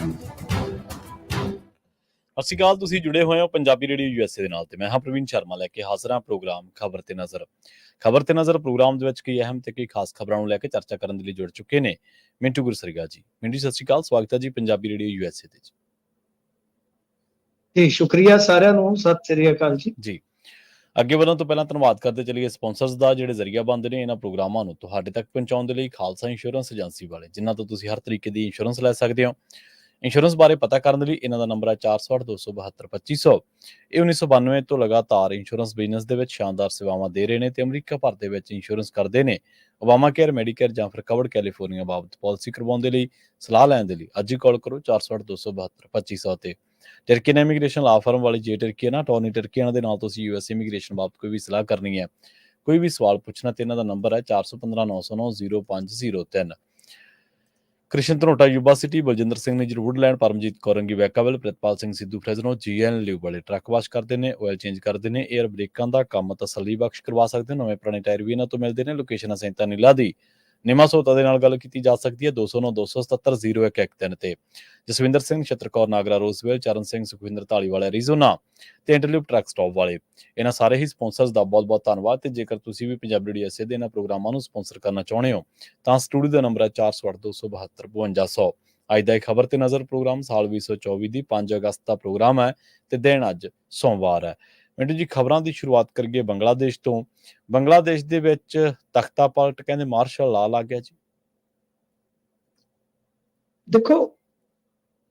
ਸਤਿ ਸ਼੍ਰੀ ਅਕਾਲ। ਤੁਸੀਂ ਜੁੜੇ ਹੋਏ ਹੋ ਪੰਜਾਬੀ ਰੇਡੀਓ USA ਦੇ ਨਾਲ ਤੇ ਮੈਂ ਹਾਂ ਪ੍ਰਵੀਨ ਸ਼ਰਮਾ ਲੈ ਕੇ ਹਾਜ਼ਰ ਹਾਂ ਪ੍ਰੋਗਰਾਮ ਖਬਰ ਤੇ ਨਜ਼ਰ ਪ੍ਰੋਗਰਾਮ ਦੇ ਵਿੱਚ ਕਈ ਅਹਿਮ ਤੇ ਕਈ ਖਾਸ ਖਬਰਾਂ ਨੂੰ ਲੈ ਕੇ ਚਰਚਾ ਕਰਨ ਦੇ ਲਈ ਜੁੜ ਚੁੱਕੇ ਨੇ ਮਿੰਟੂ ਗੁਰਸਰੀਗਾ ਜੀ। ਮਿੰਟੂ ਸਤਿ ਸ਼੍ਰੀ ਅਕਾਲ, ਸਵਾਗਤ ਹੈ ਜੀ ਪੰਜਾਬੀ ਰੇਡੀਓ USA ਤੇ ਜੀ। ਸ਼ੁਕਰੀਆ ਸਾਰਿਆਂ ਨੂੰ, ਸਤਿ ਸ੍ਰੀ ਅਕਾਲ ਜੀ। ਅੱਗੇ ਵਧਣ ਤੋਂ ਪਹਿਲਾਂ ਧੰਨਵਾਦ ਕਰਦੇ ਚਲੀਏ ਸਪਾਂਸਰਸ ਦਾ, ਜਿਹੜੇ ਜ਼ਰੀਆ ਬੰਦ ਨੇ ਇਹਨਾਂ ਪ੍ਰੋਗਰਾਮਾਂ ਨੂੰ ਤੁਹਾਡੇ ਤੱਕ ਪਹੁੰਚਾਉਣ ਦੇ ਲਈ। ਖਾਲਸਾ ਇੰਸ਼ੋਰੈਂਸ ਏਜੰਸੀ ਵਾਲੇ, ਜਿਨ੍ਹਾਂ ਤੋਂ ਤੁਸੀਂ ਹਰ ਤਰੀਕੇ ਦੀ ਇੰਸ਼ੋਰੈਂਸ ਲੈ ਸਕਦੇ ਹੋ। ਇੰਸ਼ੋਰੈਂਸ ਬਾਰੇ ਪਤਾ ਕਰਨ ਦੇ ਲਈ ਇਹਨਾਂ ਦਾ ਨੰਬਰ ਹੈ 468-272-2500। ਇਹ 1992 ਤੋਂ ਲਗਾਤਾਰ ਇੰਸ਼ੋਰੈਂਸ ਬਿਜ਼ਨਸ ਦੇ ਵਿੱਚ ਸ਼ਾਨਦਾਰ ਸੇਵਾਵਾਂ ਦੇ ਰਹੇ ਨੇ ਤੇ ਅਮਰੀਕਾ ਭਰ ਦੇ ਵਿੱਚ ਇੰਸ਼ੋਰੈਂਸ ਕਰਦੇ ਨੇ। ਓਬਾਮਾ ਕੇਅਰ, ਮੈਡੀਕੇਅਰ ਜਾਂ ਫਿਰ ਕਵਰਡ ਕੈਲੀਫੋਰਨੀਆ ਬਾਬਤ ਪਾਲਿਸੀ ਕਰਵਾਉਣ ਦੇ ਲਈ, ਸਲਾਹ ਲੈਣ ਦੇ ਲਈ ਅੱਜ ਹੀ ਕਾਲ ਕਰੋ 468-272-2500 ਤੇ। ਟਰਕੀਅਨ ਇਮੀਗ੍ਰੇਸ਼ਨ ਲਾ ਫਰਮ ਵਾਲੀ ਜੇ ਟਰਕੀ ਹੈ ਨਾ, ਟੋਨੀ ਟਰਕੀ, ਇਹਨਾਂ ਦੇ ਨਾਲ ਤੁਸੀਂ US ਇਮੀਗ੍ਰੇਸ਼ਨ ਬਾਬਤ ਕੋਈ ਵੀ ਸਲਾਹ ਕਰਨੀ ਹੈ, ਕੋਈ ਵੀ ਸਵਾਲ ਪੁੱਛਣਾ ਤੇ ਇਹਨਾਂ ਦਾ ਨੰਬਰ ਹੈ 415-909-0503। ਕ੍ਰਿਸ਼ਨ ਧਨੋਟਾ ਯੂਬਾ ਸਿਟੀ, ਬਲਜਿੰਦਰ ਸਿੰਘ ਨੇ ਵੁੱਡਲੈਂਡ, ਪਰਮਜੀਤ ਕੌਰੰਗੀ ਵੈਕਾਵਲ, ਪ੍ਰਿਤਪਾਲ ਸਿੰਘ ਸਿੱਧੂ ਫਰੈਜ਼ਨੋ, GN ਲਿਵ ਵਾਲੇ ਟਰੱਕ ਵਾਸ਼ ਕਰਦੇ ਨੇ, ਆਇਲ ਚੇਂਜ ਕਰਦੇ ਨੇ, 에ਅਰ ਬ੍ਰੇਕਾਂ ਦਾ ਕੰਮ ਤਸੱਲੀ ਬਖਸ਼ ਕਰਵਾ ਸਕਦੇ ਹੋ। ਨਵੇਂ ਪੁਰਾਣੇ ਟਾਇਰ ਵੀ ਇਹਨਾਂ ਤੋਂ ਮਿਲਦੇ ਨੇ। ਲੋਕੇਸ਼ਨ ਸੈਂਤਾ ਨੀਲਾ ਦੀ ਨਿਮਾ ਸੋਤਾ ਦੇ ਨਾਲ ਗੱਲ ਕੀਤੀ ਜਾ ਸਕਦੀ ਹੈ 209-277-0113 ਤੇ। ਜਸਵਿੰਦਰ ਸਿੰਘ, ਛਤਰਕੌਰ ਨਾਗਰਾ ਰੋਜ਼ਵੇਲ, ਚਰਨ ਸਿੰਘ ਸੁਖਵਿੰਦਰ ਢਾਲੀਵਾਲਾ ਐਰੀਜ਼ੋਨਾ ਤੇ ਇੰਟਰਲਿਪ ਟਰੱਕ ਸਟਾਪ ਵਾਲੇ। ਇਹਨਾਂ ਸਾਰੇ ਹੀ ਸਪਾਂਸਰਸ ਦਾ ਬਹੁਤ ਬਹੁਤ ਧੰਨਵਾਦ। ਤੇ ਜੇਕਰ ਤੁਸੀਂ ਵੀ ਪੰਜਾਬੀ ਰੇਡੀਓ USA ਦੇ ਇਹਨਾਂ ਪ੍ਰੋਗਰਾਮਾਂ ਨੂੰ ਸਪਾਂਸਰ ਕਰਨਾ ਚਾਹੁੰਦੇ ਹੋ ਤਾਂ ਸਟੂਡੀਓ ਦਾ ਨੰਬਰ ਹੈ 468-272-5200। ਅੱਜ ਦਾ ਖਬਰ ਤੇ ਨਜ਼ਰ ਪ੍ਰੋਗਰਾਮ ਸਾਲ 2024 ਦੀ 5 ਅਗਸਤ ਦਾ ਪ੍ਰੋਗਰਾਮ ਹੈ ਤੇ ਦਿਨ ਅੱਜ ਸੋਮਵਾਰ ਹੈ। ਮਿੰਟੂ ਜੀ, ਖਬਰਾਂ ਦੀ ਸ਼ੁਰੂਆਤ ਕਰੀਏ ਬੰਗਲਾਦੇਸ਼ ਤੋਂ। ਬੰਗਲਾਦੇਸ਼ ਦੇ ਵਿੱਚ ਤਖਤਾ ਪਲਟ, ਕਹਿੰਦੇ ਮਾਰਸ਼ਲ ਲਾ ਲੱਗ ਗਿਆ ਜੀ। ਦੇਖੋ,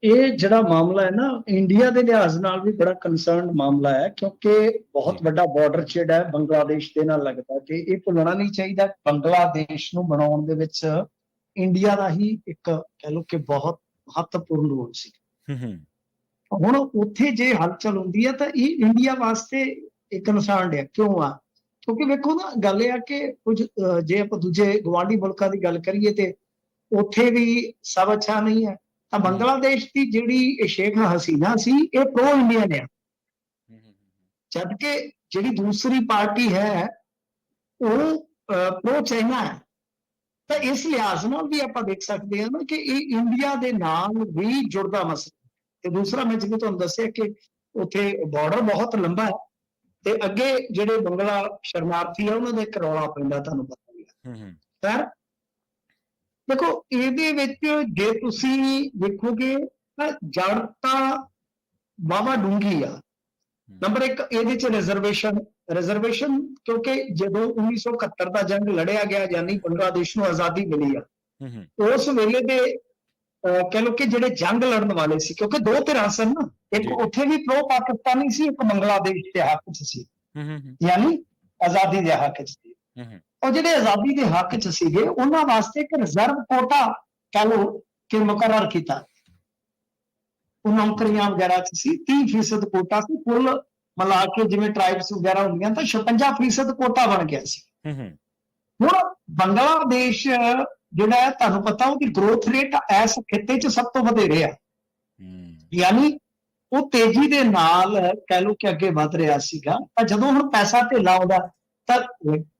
ਇਹ ਜਿਹੜਾ ਮਾਮਲਾ ਹੈ ਨਾ, ਇੰਡੀਆ ਦੇ ਲਿਹਾਜ਼ ਨਾਲ ਵੀ ਬੜਾ ਕੰਸਰਨਡ ਮਾਮਲਾ ਹੈ, ਕਿਉਂਕਿ ਬਹੁਤ ਵੱਡਾ ਬਾਰਡਰ ਜਿਹੜਾ ਹੈ ਬੰਗਲਾਦੇਸ਼ ਦੇ ਨਾਲ ਲੱਗਦਾ ਤੇ ਇਹ ਭੁੱਲਣਾ ਨਹੀਂ ਚਾਹੀਦਾ। ਬੰਗਲਾਦੇਸ਼ ਨੂੰ ਬਣਾਉਣ ਦੇ ਵਿੱਚ ਇੰਡੀਆ ਦਾ ਹੀ ਇੱਕ ਕਹਿ ਲਓ ਕਿ ਬਹੁਤ ਮਹੱਤਵਪੂਰਨ ਰੋਲ ਸੀ। ਹੁਣ ਉੱਥੇ ਜੇ ਹਲਚਲ ਹੁੰਦੀ ਹੈ ਤਾਂ ਇਹ ਇੰਡੀਆ ਵਾਸਤੇ ਇੱਕ ਕੰਸਰਨਡ ਹੈ। ਕਿਉਂ ਆ? ਕਿਉਂਕਿ ਵੇਖੋ ਨਾ, ਗੱਲ ਇਹ ਆ ਕਿ ਕੁਝ ਜੇ ਆਪਾਂ ਦੂਜੇ ਗੁਆਂਢੀ ਮੁਲਕਾਂ ਦੀ ਗੱਲ ਕਰੀਏ ਤੇ ਉੱਥੇ ਵੀ ਸਭ ਅੱਛਾ ਨਹੀਂ ਹੈ। ਤਾਂ ਬੰਗਲਾਦੇਸ਼ ਦੀ ਜਿਹੜੀ ਸ਼ੇਖ ਹਸੀਨਾ ਸੀ, ਇਹ ਪ੍ਰੋ ਇੰਡੀਅਨ ਆ, ਜਦ ਕਿ ਜਿਹੜੀ ਦੂਸਰੀ ਪਾਰਟੀ ਹੈ ਉਹ ਪ੍ਰੋ ਚਾਈਨਾ ਹੈ। ਤਾਂ ਇਸ ਲਿਹਾਜ਼ ਨਾਲ ਵੀ ਆਪਾਂ ਦੇਖ ਸਕਦੇ ਹਾਂ ਨਾ ਕਿ ਇਹ ਇੰਡੀਆ ਦੇ ਨਾਲ ਵੀ ਜੁੜਦਾ ਮਸਲਾ। ਤੇ ਦੂਸਰਾ, ਮੈਂ ਜਿਵੇਂ ਤੁਹਾਨੂੰ ਦੱਸਿਆ ਕਿ ਉੱਥੇ ਬਾਰਡਰ ਬਹੁਤ ਲੰਬਾ ਹੈ ਤੇ ਅੱਗੇ ਜਿਹੜੇ ਬੰਗਲਾ ਸ਼ਰਨਾਰਥੀ ਆ ਉਹਨਾਂ ਦੇ ਇੱਕ ਰੌਲਾ ਪੈਂਦਾ, ਤੁਹਾਨੂੰ ਪਤਾ ਹੀ ਹੈ। ਪਰ ਦੇਖੋ, ਇਹਦੇ ਵਿੱਚ ਜੇ ਤੁਸੀਂ ਦੇਖੋਗੇ ਤਾਂ ਜੜ ਤਾਂ ਵਾਹਵਾ ਡੂੰਘੀ ਆ। ਨੰਬਰ ਇੱਕ, ਇਹਦੇ ਚ ਰਿਜ਼ਰਵੇਸ਼ਨ ਕਿਉਂਕਿ ਜਦੋਂ 1971 ਦਾ ਜੰਗ ਲੜਿਆ ਗਿਆ, ਯਾਨੀ ਬੰਗਲਾਦੇਸ਼ ਨੂੰ ਆਜ਼ਾਦੀ ਮਿਲੀ ਆ, ਉਸ ਵੇਲੇ ਦੇ ਕਹਿ ਲਓ ਕਿ ਜਿਹੜੇ ਜੰਗ ਲੜਨ ਵਾਲੇ ਸੀ, ਕਿਉਂਕਿ ਦੋ ਧਿਰਾਂ ਸਨ ਨਾ, ਇੱਕ ਉੱਥੇ ਵੀ ਪ੍ਰੋ ਪਾਕਿਸਤਾਨੀ ਸੀ, ਇੱਕ ਬੰਗਲਾਦੇਸ਼ ਦੇ ਹੱਕ ਚ ਸੀ, ਯਾਨੀ ਆਜ਼ਾਦੀ ਦੇ ਹੱਕ ਚ ਸੀ। ਉਹ ਜਿਹੜੇ ਆਜ਼ਾਦੀ ਦੇ ਹੱਕ ਚ ਸੀਗੇ ਉਹਨਾਂ ਵਾਸਤੇ ਇੱਕ ਰਿਜ਼ਰਵ ਕੋਟਾ ਕਹਿ ਲਓ ਕਿ ਮੁਕਰਰ ਕੀਤਾ। ਉਹ ਨੌਕਰੀਆਂ ਵਗੈਰਾ ਚ ਸੀ, 30% ਕੋਟਾ ਸੀ ਕੁੱਲ ਮਿਲਾ ਕੇ, ਜਿਵੇਂ ਟ੍ਰਾਈਬਸ ਵਗੈਰਾ ਹੁੰਦੀਆਂ ਤਾਂ 56% ਕੋਟਾ ਬਣ ਗਿਆ ਸੀ। ਹੁਣ ਬੰਗਲਾਦੇਸ਼ ਜਿਹੜਾ ਹੈ, ਤੁਹਾਨੂੰ ਪਤਾ ਉਹਦੀ ਗਰੋਥ ਰੇਟ ਇਸ ਖਿੱਤੇ ਚ ਸਭ ਤੋਂ ਵਧੇਰੇ ਆ, ਯਾਨੀ ਉਹ ਤੇਜ਼ੀ ਦੇ ਨਾਲ ਕਹਿ ਲਓ ਕਿ ਅੱਗੇ ਵੱਧ ਰਿਹਾ ਸੀਗਾ। ਤਾਂ ਜਦੋਂ ਹੁਣ ਪੈਸਾ ਧੇਲਾ ਆਉਂਦਾ ਤਾਂ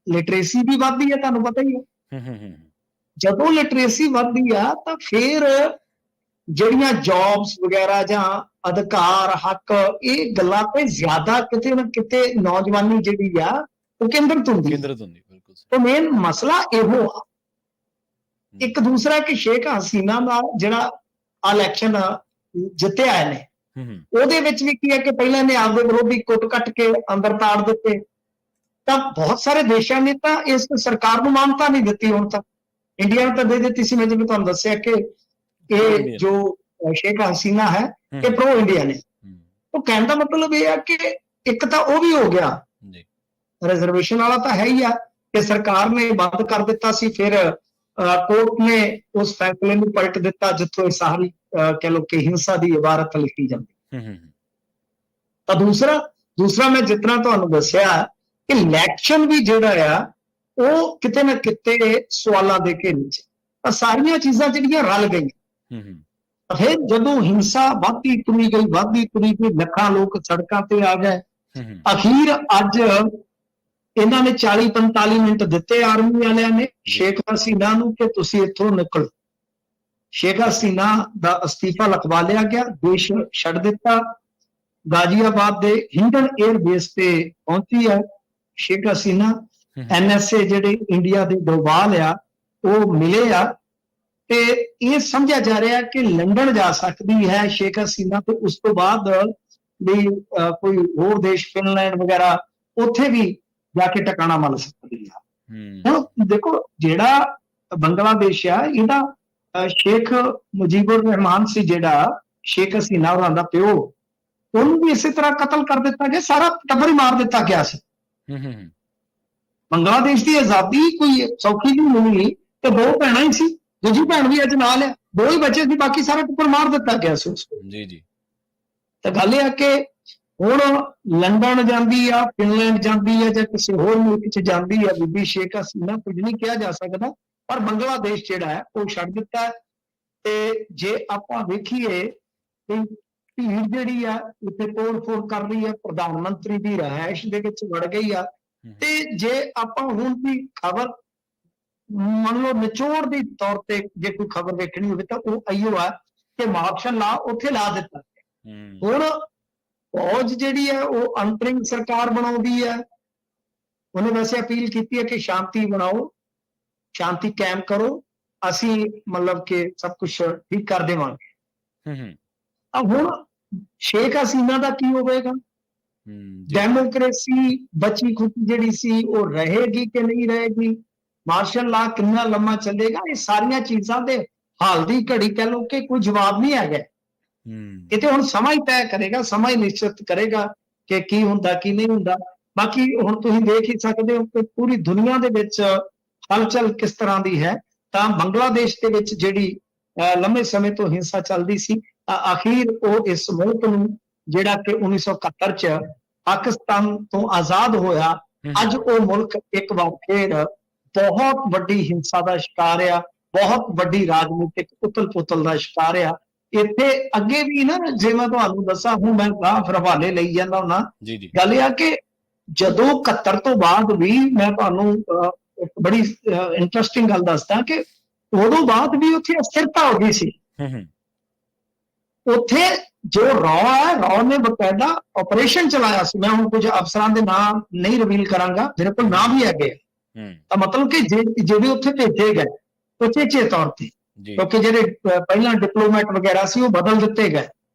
ਲਿਟਰੇਸੀ ਵੀ ਵੱਧਦੀ ਹੈ, ਤੁਹਾਨੂੰ ਪਤਾ ਹੀ ਹੈ। ਜਦੋਂ ਲਿਟਰੇਸੀ ਵੱਧਦੀ ਆ ਤਾਂ ਫਿਰ ਜਿਹੜੀਆਂ ਜੌਬਸ ਵਗੈਰਾ ਜਾਂ ਅਧਿਕਾਰ, ਹੱਕ, ਇਹ ਗੱਲਾਂ ਤੇ ਜ਼ਿਆਦਾ ਕਿਤੇ ਨਾ ਕਿਤੇ ਨੌਜਵਾਨੀ ਜਿਹੜੀ ਆ ਉਹ ਕੇਂਦਰਿਤ ਹੁੰਦੀ ਹੈ। ਤੇ ਮੇਨ ਮਸਲਾ ਇਹੋ ਆ। ਇੱਕ ਦੂਸਰਾ ਕਿ ਸ਼ੇਖ ਹਸੀਨਾ ਦਾ ਜਿਹੜਾ ਇਲੈਕਸ਼ਨ ਜਿੱਤਿਆ ਇਹਨੇ, ਉਹਦੇ ਵਿੱਚ ਵੀ ਕੀ ਹੈ ਕਿ ਪਹਿਲਾਂ ਇਹਨੇ ਆਪਦੇ ਵਿਰੋਧੀ ਕੁੱਟ ਕੱਟ ਕੇ ਅੰਦਰ ਤਾੜ ਦਿੱਤੇ। ਤਾਂ ਬਹੁਤ ਸਾਰੇ ਦੇਸ਼ਾਂ ਨੇ ਤਾਂ ਇਸ ਸਰਕਾਰ ਨੂੰ ਮਾਨਤਾ ਨਹੀਂ ਦਿੱਤੀ। ਹੁਣ ਤਾਂ ਇੰਡੀਆ ਨੂੰ ਤਾਂ ਦੇ ਦਿੱਤੀ ਸੀ। ਮੈਂ ਜਿਵੇਂ ਤੁਹਾਨੂੰ ਦੱਸਿਆ ਕਿ ਇਹ ਜੋ ਸ਼ੇਖ ਹਸੀਨਾ ਹੈ ਇਹ ਪ੍ਰੋ ਇੰਡੀਆ ਨੇ। ਉਹ ਕਹਿਣ ਦਾ ਮਤਲਬ ਇਹ ਆ ਕਿ ਇੱਕ ਤਾਂ ਉਹ ਵੀ ਹੋ ਗਿਆ, ਰਿਜ਼ਰਵੇਸ਼ਨ ਵਾਲਾ ਤਾਂ ਹੈ ਹੀ ਆ ਕਿ ਸਰਕਾਰ ਨੇ ਬੰਦ ਕਰ ਦਿੱਤਾ ਸੀ, ਫਿਰ ਕੋਰਟ ਨੇ ਉਸ ਫੈਸਲੇ ਨੂੰ ਪਲਟ ਦਿੱਤਾ ਜਿੱਥੋਂ ਇਹ ਸਾਰੀ ਕਹਿ ਲਓ ਕਿ ਹਿੰਸਾ ਦੀ ਇਬਾਰਤ ਲਿਖੀ ਜਾਂਦੀ। ਤਾਂ ਦੂਸਰਾ ਮੈਂ ਜਿਤਨਾ ਤੁਹਾਨੂੰ ਦੱਸਿਆ ਕਿ ਇਲੈਕਸ਼ਨ ਵੀ ਜਿਹੜਾ ਆ ਉਹ ਕਿਤੇ ਨਾ ਕਿਤੇ ਸਵਾਲਾਂ ਦੇ ਘੇਰੇ ਚ, ਤਾਂ ਸਾਰੀਆਂ ਚੀਜ਼ਾਂ ਜਿਹੜੀਆਂ ਰਲ ਗਈਆਂ। ਫਿਰ ਜਦੋਂ ਹਿੰਸਾ ਵੱਧਦੀ ਤੁਰੀ ਗਈ, ਲੱਖਾਂ ਲੋਕ ਸੜਕਾਂ ਤੇ ਆ ਗਏ। ਅਖੀਰ ਅੱਜ ਇਹਨਾਂ ਨੇ 40-45 ਮਿੰਟ ਦਿੱਤੇ ਆਰਮੀ ਵਾਲਿਆਂ ਨੇ ਸ਼ੇਖ ਹਸੀਨਾ ਨੂੰ ਕਿ ਤੁਸੀਂ ਇੱਥੋਂ ਨਿਕਲੋ। ਸ਼ੇਖ ਹਸੀਨਾ ਦਾ ਅਸਤੀਫਾ ਲਿਖਵਾ ਲਿਆ ਗਿਆ, ਦੇਸ਼ ਛੱਡ ਦਿੱਤਾ। ਗਾਜ਼ੀਆਬਾਦ ਦੇ ਹਿੰਡਨ 에ਅਰ ਬੇਸ ਤੇ ਪਹੁੰਚੀ ਹੈ ਸ਼ੇਖ ਹਸੀਨਾ। NSA ਜਿਹੜੇ ਇੰਡੀਆ ਦੇ ਡੋਵਾਲ ਆ ਉਹ ਮਿਲੇ ਆ, ਤੇ ਇਹ ਸਮਝਿਆ ਜਾ ਰਿਹਾ ਕਿ ਲੰਡਨ ਜਾ ਸਕਦੀ ਹੈ ਸ਼ੇਖ ਹਸੀਨਾ, ਤੇ ਉਸ ਤੋਂ ਬਾਅਦ ਵੀ ਕੋਈ ਹੋਰ ਦੇਸ਼ ਫਿਨਲੈਂਡ ਵਗੈਰਾ ਉੱਥੇ ਵੀ ਜਾ ਕੇ ਟਿਕਾਣਾ ਮੱਲ ਸਕਦੀ ਆ। ਹੁਣ ਦੇਖੋ ਜਿਹੜਾ ਬੰਗਲਾਦੇਸ਼ ਆ ਇਹਦਾ ਸ਼ੇਖ ਮੁਜੀਬੁਰ ਰਹਿਮਾਨ ਸੀ ਜਿਹੜਾ ਸ਼ੇਖ ਹਸੀਨਾ ਹੋਰਾਂ ਦਾ ਪਿਓ, ਉਹਨੂੰ ਵੀ ਇਸੇ ਤਰ੍ਹਾਂ ਕਤਲ ਕਰ ਦਿੱਤਾ ਗਿਆ, ਸਾਰਾ ਟੱਬਰ ਹੀ ਮਾਰ ਦਿੱਤਾ ਗਿਆ ਸੀ। ਬੰਗਲਾਦੇਸ਼ ਦੀ ਆਜ਼ਾਦੀ ਕੋਈ ਸੌਖੀ ਨਹੀਂ ਮਿਲੀ, ਤੇ 2 ਭੈਣਾਂ ਹੀ ਸੀ, ਦੂਜੀ ਭੈਣ ਵੀ ਅੱਜ ਨਾਲ ਆ, 2 ਹੀ ਬੱਚੇ ਸੀ, ਬਾਕੀ ਸਾਰਾ ਟੱਬਰ ਮਾਰ ਦਿੱਤਾ ਗਿਆ ਸੀ ਉਸ ਨੂੰ। ਜੀ ਜੀ। ਤਾਂ ਗੱਲ ਇਹ ਆ ਕਿ ਹੁਣ ਲੰਡਨ ਜਾਂਦੀ ਆ, ਫਿਨਲੈਂਡ ਜਾਂਦੀ ਆ, ਜਾਂ ਕਿਸੇ ਹੋਰ ਮੁਲਕ 'ਚ ਜਾਂਦੀ ਆ ਬੀਬੀ ਸ਼ੇਖ ਹਸੀਨਾ, ਕੁਝ ਨਹੀਂ ਕਿਹਾ ਜਾ ਸਕਦਾ, ਪਰ ਬੰਗਲਾਦੇਸ਼ ਜਿਹੜਾ ਹੈ ਉਹ ਛੱਡ ਦਿੱਤਾ। ਤੇ ਜੇ ਆਪਾਂ ਵੇਖੀਏ ਕਿ ਭੀੜ ਜਿਹੜੀ ਆ ਉੱਥੇ ਤੋੜ-ਫੋੜ ਕਰ ਰਹੀ ਹੈ, ਪ੍ਰਧਾਨ ਮੰਤਰੀ ਦੀ ਰਿਹਾਇਸ਼ ਦੇ ਵਿੱਚ ਵੜ ਗਈ ਆ, ਤੇ ਜੇ ਆਪਾਂ ਹੁਣ ਦੀ ਖਬਰ ਮੰਨ ਲਓ ਨਿਚੋੜ ਦੇ ਤੌਰ ਤੇ ਜੇ ਕੋਈ ਖਬਰ ਵੇਖਣੀ ਹੋਵੇ ਤਾਂ ਉਹ ਆਈਓ ਆ ਕਿ ਮਾਰਸ਼ਲ ਲਾ ਉੱਥੇ ਲਾ ਦਿੱਤਾ। ਹੁਣ ਫੌਜ ਜਿਹੜੀ ਹੈ ਉਹ ਅੰਤਰਿਮ ਸਰਕਾਰ ਬਣਾਉਂਦੀ ਹੈ, ਉਹਨੇ ਵੈਸੇ ਅਪੀਲ ਕੀਤੀ ਹੈ ਕਿ ਸ਼ਾਂਤੀ ਬਣਾਓ, ਸ਼ਾਂਤੀ ਕਾਇਮ ਕਰੋ, ਅਸੀਂ ਮਤਲਬ ਕਿ ਸਭ ਕੁਝ ਠੀਕ ਕਰ ਦੇਵਾਂਗੇ। ਹੁਣ ਸ਼ੇਖ ਹਸੀਨਾ ਦਾ ਕੀ ਹੋਵੇਗਾ? ਡੈਮੋਕ੍ਰੇਸੀ ਬਚੀ ਖੁਚੀ ਜਿਹੜੀ ਸੀ ਉਹ ਰਹੇਗੀ ਕਿ ਨਹੀਂ ਰਹੇਗੀ? ਮਾਰਸ਼ਲ ਲਾ ਕਿੰਨਾ ਲੰਮਾ ਚੱਲੇਗਾ? ਇਹ ਸਾਰੀਆਂ ਚੀਜ਼ਾਂ ਦੇ ਹਾਲ ਦੀ ਘੜੀ ਕਹਿ ਲਓ ਕਿ ਕੋਈ ਜਵਾਬ ਨਹੀਂ ਹੈਗਾ। ਇਹ ਤੇ ਹੁਣ ਸਮਾਂ ਹੀ ਤੈਅ ਕਰੇਗਾ, ਸਮਾਂ ਹੀ ਨਿਸ਼ਚਿਤ ਕਰੇਗਾ ਕਿ ਕੀ ਹੁੰਦਾ ਕੀ ਨਹੀਂ ਹੁੰਦਾ। ਬਾਕੀ ਹੁਣ ਤੁਸੀਂ ਦੇਖ ਹੀ ਸਕਦੇ ਹੋ ਕਿ ਪੂਰੀ ਦੁਨੀਆ ਦੇ ਵਿੱਚ ਹਲਚਲ ਕਿਸ ਤਰ੍ਹਾਂ ਦੀ ਹੈ। ਤਾਂ ਬੰਗਲਾਦੇਸ਼ ਦੇ ਵਿੱਚ ਜਿਹੜੀ ਲੰਮੇ ਸਮੇਂ ਤੋਂ ਹਿੰਸਾ ਚੱਲਦੀ ਸੀ, ਅਖੀਰ ਉਹ ਇਸ ਮੁਲਕ ਨੂੰ ਜਿਹੜਾ ਕਿ 1971 ਚ ਪਾਕਿਸਤਾਨ ਤੋਂ ਆਜ਼ਾਦ ਹੋਇਆ, ਅੱਜ ਉਹ ਮੁਲਕ ਇੱਕ ਵਾਰ ਫੇਰ ਬਹੁਤ ਵੱਡੀ ਹਿੰਸਾ ਦਾ ਸ਼ਿਕਾਰ ਆ, ਬਹੁਤ ਵੱਡੀ ਰਾਜਨੀਤਿਕ ਉਤਲ-ਪੁਤਲ ਦਾ ਸ਼ਿਕਾਰ ਆ। ਇੱਥੇ ਅੱਗੇ ਵੀ ਨਾ, ਜੇ ਮੈਂ ਤੁਹਾਨੂੰ ਦੱਸਾਂ, ਹੁਣ ਮੈਂ ਫਿਰ ਹਵਾਲੇ ਲਈ ਜਾਂਦਾ ਹੁੰਦਾ, ਗੱਲ ਇਹ ਆ ਕਿ ਜਦੋਂ 71 ਤੋਂ ਬਾਅਦ ਵੀ ਮੈਂ ਤੁਹਾਨੂੰ ਇੱਕ ਬੜੀ ਇੰਟਰਸਟਿੰਗ ਗੱਲ ਦੱਸਦਾ ਕਿ ਉਦੋਂ ਬਾਅਦ ਵੀ ਉੱਥੇ ਅਸਥਿਰਤਾ ਹੋ ਗਈ ਸੀ। ਉੱਥੇ ਜੋ ਰॉ ਨੇ ਬਕਾਇਦਾ ਆਪਰੇਸ਼ਨ ਚਲਾਇਆ ਸੀ। ਮੈਂ ਹੁਣ ਕੁਝ ਅਫਸਰਾਂ ਦੇ ਨਾਮ ਨਹੀਂ ਰਿਵੀਲ ਕਰਾਂਗਾ, ਮੇਰੇ ਕੋਲ ਨਾਮ ਵੀ ਹੈਗੇ। ਤਾਂ ਮਤਲਬ ਕਿ ਜਿਹੜੇ ਉੱਥੇ ਭੇਜੇ ਗਏ ਉਚੇਚੇ ਤੌਰ ਤੇ, ਕਿਉਂਕਿ ਜਿਹੜੇ ਪਹਿਲਾਂ ਡਿਪਲੋਮੈਟ ਵਗੈਰਾ ਸੀ ਉਹ ਬਦਲ ਦਿੱਤੇ ਗਏ,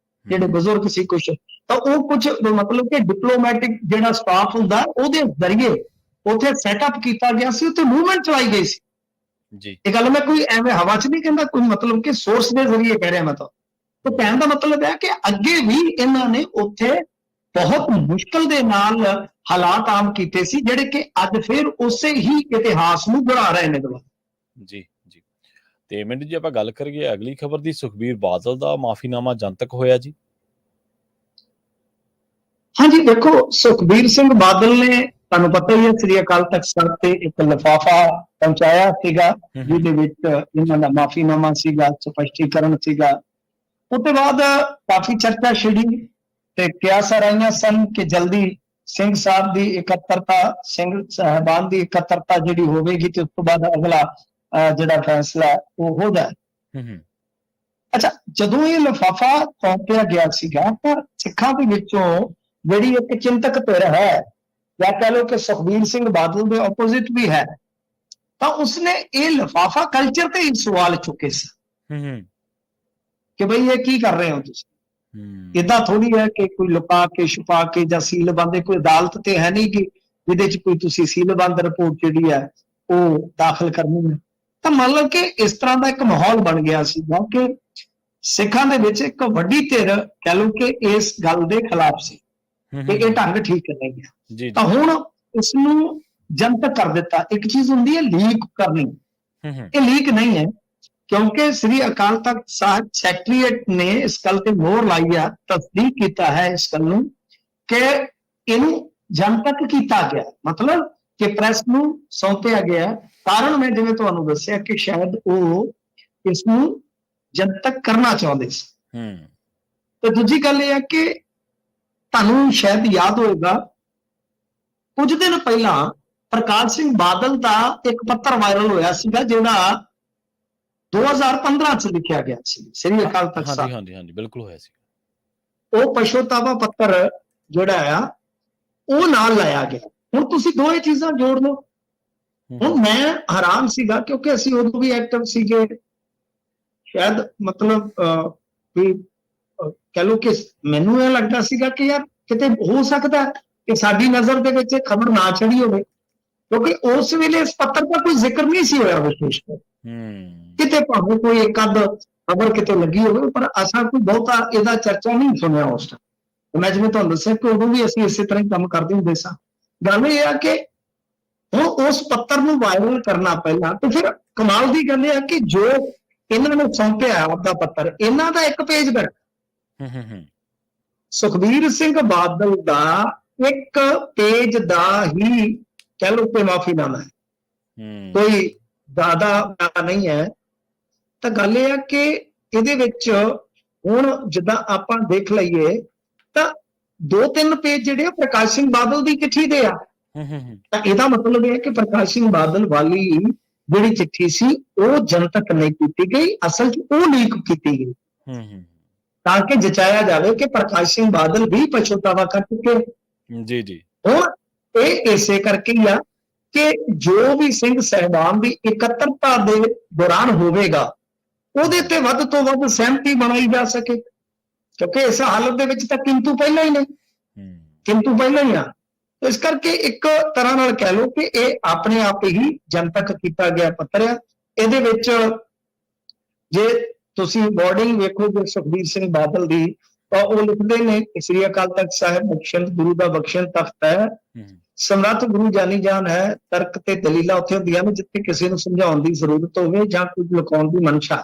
ਜਿਹੜੇ ਬਜ਼ੁਰਗ ਸੀ ਕੁਝ, ਤਾਂ ਉਹ ਕੁਝ ਮਤਲਬ ਕਿ ਡਿਪਲੋਮੈਟਿਕ ਜਿਹੜਾ ਸਟਾਫ ਹੁੰਦਾ ਉਹਦੇ ਜ਼ਰੀਏ ਉੱਥੇ ਸੈਟਅਪ ਕੀਤਾ ਗਿਆ ਸੀ, ਉੱਥੇ ਮੂਵਮੈਂਟ ਚਲਾਈ ਗਈ ਸੀ। ਇਹ ਗੱਲ ਮੈਂ ਕੋਈ ਐਵੇਂ ਹਵਾ 'ਚ ਨਹੀਂ ਕਹਿੰਦਾ, ਕੋਈ ਮਤਲਬ ਕਿ ਸੋਰਸ ਦੇ ਜ਼ਰੀਏ ਕਹਿ ਰਿਹਾ ਮੈਂ ਤਾਂ। ਕਹਿਣ ਦਾ ਮਤਲਬ ਹੈ ਕਿ ਅੱਗੇ ਵੀ ਇਹਨਾਂ ਨੇ ਉੱਥੇ ਬਹੁਤ ਮੁਸ਼ਕਲ ਦੇ ਨਾਲ ਹਾਲਾਤ ਆਮ ਕੀਤੇ ਸੀ, ਜਿਹੜੇ ਕਿ ਅੱਜ ਫਿਰ ਉਸੇ ਹੀ ਇਤਿਹਾਸ ਨੂੰ ਦੁਹਰਾ ਰਹੇ ਨੇ ਦੁਬਾਰਾ। ਜੀ ਜੀ। ਤੇ ਮੈਨੂੰ ਜੀ ਆਪਾਂ ਗੱਲ ਕਰੀਏ ਅਗਲੀ ਖਬਰ ਦੀ, ਸੁਖਬੀਰ ਬਾਦਲ ਦਾ ਮਾਫੀਨਾਮਾ ਜਨਤਕ ਹੋਇਆ ਜੀ। ਹਾਂਜੀ, ਦੇਖੋ ਸੁਖਬੀਰ ਸਿੰਘ ਬਾਦਲ ਨੇ, ਤੁਹਾਨੂੰ ਪਤਾ ਹੀ ਹੈ, ਸ੍ਰੀ ਅਕਾਲ ਤਖਤ ਸਾਹਿਬ ਤੇ ਇੱਕ ਲਿਫਾਫਾ ਪਹੁੰਚਾਇਆ ਸੀਗਾ, ਜਿਹਦੇ ਵਿੱਚ ਇਹਨਾਂ ਦਾ ਮਾਫੀਨਾਮਾ ਸੀਗਾ, ਸਪਸ਼ਟੀਕਰਨ ਸੀਗਾ। ਉਸ ਤੋਂ ਬਾਅਦ ਕਾਫੀ ਚਰਚਾ ਛਿੜੀ ਤੇ ਕਿਆਸਾਂ ਆਈਆਂ ਸਨ ਕਿ ਜਲਦੀ ਸਿੰਘ ਸਾਹਿਬ ਦੀ ਇਕੱਤਰਤਾ, ਸਿੰਘ ਸਾਹਿਬਾਨ ਦੀ ਇਕੱਤਰਤਾ ਜਿਹੜੀ ਹੋਵੇਗੀ, ਤੇ ਉਸ ਤੋਂ ਬਾਅਦ ਅਗਲਾ ਜਿਹੜਾ ਫੈਸਲਾ ਉਹ ਹੋ ਜਾਏ। ਅੱਛਾ, ਜਦੋਂ ਇਹ ਲਿਫਾਫਾ ਸੌਂਪਿਆ ਗਿਆ ਸੀਗਾ ਤਾਂ ਸਿੱਖਾਂ ਦੇ ਵਿੱਚੋਂ ਜਿਹੜੀ ਇੱਕ ਚਿੰਤਕ ਧਿਰ ਹੈ, ਜਾਂ ਕਹਿ ਲਓ ਕਿ ਸੁਖਬੀਰ ਸਿੰਘ ਬਾਦਲ ਦੇ ਆਪੋਜ਼ਿਟ ਵੀ ਹੈ, ਤਾਂ ਉਸਨੇ ਇਹ ਲਿਫਾਫਾ ਕਲਚਰ ਤੇ ਹੀ ਸਵਾਲ ਚੁੱਕੇ ਸੀ ਕਿ ਬਈ ਇਹ ਕੀ ਕਰ ਰਹੇ ਹੋ ਤੁਸੀਂ? ਏਦਾਂ ਥੋੜੀ ਹੈ ਕਿ ਕੋਈ ਲੁਕਾ ਕੇ ਛੁਪਾ ਕੇ ਜਾਂ ਸੀਲਬੰਦ, ਕੋਈ ਅਦਾਲਤ ਤੇ ਹੈ ਨਹੀਂ ਕਿ ਜਿਹਦੇ ਚ ਕੋਈ ਤੁਸੀਂ ਸੀਲਬੰਦ ਰਿਪੋਰਟ ਜਿਹੜੀ ਹੈ ਉਹ ਦਾਖਲ ਕਰਨੀ ਹੈ। ਤਾਂ ਮਤਲਬ ਕਿ ਇਸ ਤਰ੍ਹਾਂ ਦਾ ਇੱਕ ਮਾਹੌਲ ਬਣ ਗਿਆ ਸੀ ਕਿ ਸਿੱਖਾਂ ਦੇ ਵਿੱਚ ਇੱਕ ਵੱਡੀ ਧਿਰ ਕਹਿ ਲਓ ਕਿ ਇਸ ਗੱਲ ਦੇ ਖਿਲਾਫ ਸੀ ਕਿ ਇਹ ਢੰਗ ਠੀਕ ਨਹੀਂ ਗਿਆ। ਤਾਂ ਹੁਣ ਇਸ ਨੂੰ ਜਨਤਕ ਕਰ ਦਿੱਤਾ। ਇੱਕ ਚੀਜ਼ ਹੁੰਦੀ ਹੈ ਲੀਕ ਕਰਨੀ, ਇਹ ਲੀਕ ਨਹੀਂ ਹੈ, ਕਿਉਂਕਿ ਸ੍ਰੀ ਅਕਾਲ ਤਖਤ ਸਾਹਿਬ ਸੈਕਟਰੀਏਟ ਨੇ ਇਸ ਗੱਲ ਤੇ ਮੋਹਰ ਲਾਈ ਆ, ਤਸਦੀਕ ਕੀਤਾ ਹੈ ਇਸ ਗੱਲ ਨੂੰ ਕਿ ਇਹਨੂੰ ਜਨਤਕ ਕੀਤਾ ਗਿਆ, ਮਤਲਬ ਕਿ ਪ੍ਰੈਸ ਨੂੰ ਸੌਂਪਿਆ ਗਿਆ। ਕਾਰਨ ਮੈਂ ਜਿਵੇਂ ਤੁਹਾਨੂੰ ਦੱਸਿਆ ਕਿ ਸ਼ਾਇਦ ਉਹ ਇਸ ਨੂੰ ਜਨਤਕ ਕਰਨਾ ਚਾਹੁੰਦੇ ਸੀ। ਤੇ ਦੂਜੀ ਗੱਲ ਇਹ ਹੈ ਕਿ ਤੁਹਾਨੂੰ ਸ਼ਾਇਦ ਯਾਦ ਹੋਵੇਗਾ, ਕੁਝ ਦਿਨ ਪਹਿਲਾਂ ਪ੍ਰਕਾਸ਼ ਸਿੰਘ ਬਾਦਲ ਦਾ ਇੱਕ ਪੱਤਰ ਵਾਇਰਲ ਹੋਇਆ ਸੀਗਾ, ਜਿਹੜਾ 2015 ਚ ਲਿਖਿਆ ਗਿਆ ਸੀ ਸ੍ਰੀ ਅਕਾਲ ਤਖਤ ਹਾਂਜੀ ਸਾਹਿਬ। ਹਾਂਜੀ ਹਾਂਜੀ ਬਿਲਕੁਲ ਹੋਇਆ ਸੀ। ਉਹ ਪਛੋਤਾਵਾ ਪੱਤਰ ਜਿਹੜਾ ਆ ਉਹ ਨਾਲ ਲਾਇਆ ਗਿਆ। ਹੁਣ ਤੁਸੀਂ ਦੋਏ ਚੀਜ਼ਾਂ ਜੋੜ ਲਓ। ਹੁਣ ਮੈਂ ਹੈਰਾਨ ਸੀਗਾ ਕਿਉਂਕਿ ਅਸੀਂ ਉਦੋਂ ਵੀ ਐਕਟਿਵ ਸੀਗੇ, ਸ਼ਾਇਦ ਮਤਲਬ ਵੀ ਕਹਿ ਲਓ ਕਿ ਮੈਨੂੰ ਇਹ ਲੱਗਦਾ ਸੀਗਾ ਕਿ ਯਾਰ ਕਿਤੇ ਹੋ ਸਕਦਾ ਕਿ ਸਾਡੀ ਨਜ਼ਰ ਦੇ ਵਿੱਚ ਖਬਰ ਨਾ ਚੜੀ ਹੋਵੇ, ਕਿਉਂਕਿ ਉਸ ਵੇਲੇ ਇਸ ਪੱਤਰ ਦਾ ਕੋਈ ਜ਼ਿਕਰ ਨਹੀਂ ਸੀ ਹੋਇਆ ਵਿਸ਼ੇਸ਼ ਕਰ। ਕਿਤੇ ਭਾਵੇਂ ਕੋਈ ਇੱਕ ਅੱਧ ਖਬਰ ਕਿਤੇ ਲੱਗੀ ਹੋਵੇ, ਪਰ ਅਸਾਂ ਕੋਈ ਬਹੁਤਾ ਇਹਦਾ ਚਰਚਾ ਨਹੀਂ ਸੁਣਿਆ ਉਸ ਟਾਈਮ। ਮੈਂ ਜਿਵੇਂ ਤੁਹਾਨੂੰ ਦੱਸਿਆ ਕਿ ਉਦੋਂ ਵੀ ਅਸੀਂ ਇਸੇ ਤਰ੍ਹਾਂ ਹੀ ਕੰਮ ਕਰਦੇ ਹੁੰਦੇ ਸਾਂ। ਗੱਲ ਇਹ ਆ ਕਿ ਹੁਣ ਉਸ ਪੱਤਰ ਨੂੰ ਵਾਇਰਲ ਕਰਨਾ ਪਹਿਲਾਂ, ਤੇ ਫਿਰ ਕਮਾਲ ਦੀ ਗੱਲ ਇਹ ਆ ਕਿ ਜੋ ਇਹਨਾਂ ਨੂੰ ਸੌਂਪਿਆ ਆਪਦਾ ਪੱਤਰ, ਇਹਨਾਂ ਦਾ ਇੱਕ ਪੇਜ ਦਾ ਸੁਖਬੀਰ ਸਿੰਘ ਬਾਦਲ ਦਾ ਇੱਕ ਪੇਜ ਦਾ ਹੀ ਕਹਿ ਲਓ ਕਿ ਮਾਫੀਨਾਮਾ ਹੈ, ਕੋਈ ਜ਼ਿਆਦਾ ਨਹੀਂ ਹੈ। ਤਾਂ ਗੱਲ ਇਹ ਆ ਕਿ ਇਹਦੇ ਵਿੱਚ ਹੁਣ ਜਿੱਦਾਂ ਆਪਾਂ ਦੇਖ ਲਈਏ ਤਾਂ 2-3 ਪੇਜ ਜਿਹੜੇ ਆ ਪ੍ਰਕਾਸ਼ ਸਿੰਘ ਬਾਦਲ ਦੀ ਚਿੱਠੀ ਦੇ ਆ। ਤਾਂ ਇਹਦਾ ਮਤਲਬ ਇਹ ਹੈ ਕਿ ਪ੍ਰਕਾਸ਼ ਸਿੰਘ ਬਾਦਲ ਵਾਲੀ ਜਿਹੜੀ ਚਿੱਠੀ ਸੀ ਉਹ ਜਨਤਕ ਨਹੀਂ ਕੀਤੀ ਗਈ, ਅਸਲ 'ਚ ਉਹ ਲੀਕ ਕੀਤੀ ਗਈ ਤਾਂ ਕਿ ਜਚਾਇਆ ਜਾਵੇ ਕਿ ਪ੍ਰਕਾਸ਼ ਸਿੰਘ ਬਾਦਲ ਵੀ ਪਛਤਾਵਾ ਕਰ ਚੁੱਕੇ। ਜੀ ਜੀ। ਹੁਣ ਇਹ ਇਸੇ ਕਰਕੇ ਹੀ ਆ ਕਿ ਜੋ ਵੀ ਸਿੰਘ ਸਾਹਿਬਾਨ ਦੀ ਇਕੱਤਰਤਾ ਦੇ ਦੌਰਾਨ ਹੋਵੇਗਾ ਉਹਦੇ ਤੇ ਵੱਧ ਤੋਂ ਵੱਧ ਸਹਿਮਤੀ ਬਣਾਈ ਜਾ ਸਕੇ, ਕਿਉਂਕਿ ਇਸ ਹਾਲਤ ਦੇ ਵਿੱਚ ਤਾਂ ਕਿੰਤੂ ਪਹਿਲਾਂ ਹੀ ਨਹੀਂ, ਕਿੰਤੂ ਪਹਿਲਾਂ ਹੀ ਆ। ਇਸ ਕਰਕੇ ਇੱਕ ਤਰ੍ਹਾਂ ਨਾਲ ਕਹਿ ਲਓ ਕਿ ਇਹ ਆਪਣੇ ਆਪ ਹੀ ਜਨਤਕ ਕੀਤਾ ਗਿਆ ਪੱਤਰ ਆ। ਇਹਦੇ ਵਿੱਚ ਜੇ ਤੁਸੀਂ ਵਰਡਿੰਗ ਵੇਖੋਗੇ ਸੁਖਬੀਰ ਸਿੰਘ ਬਾਦਲ ਦੀ, ਤਾਂ ਉਹ ਲਿਖਦੇ ਨੇ ਕਿ ਸ੍ਰੀ ਅਕਾਲ ਤਖਤ ਸਾਹਿਬ ਬਖਸ਼ਣ ਗੁਰੂ ਦਾ ਬਖਸ਼ਣ ਤਖਤ ਹੈ, ਸਮਰੱਥ ਗੁਰੂ ਜਾਨੀ ਜਾਨ ਹੈ, ਤਰਕ ਤੇ ਦਲੀਲਾਂ ਉੱਥੇ ਹੁੰਦੀਆਂ ਨੇ ਜਿੱਥੇ ਕਿਸੇ ਨੂੰ ਸਮਝਾਉਣ ਦੀ ਜ਼ਰੂਰਤ ਹੋਵੇ ਜਾਂ ਕੁਝ ਲਿਖਾਉਣ ਦੀ ਮਨਸ਼ਾ।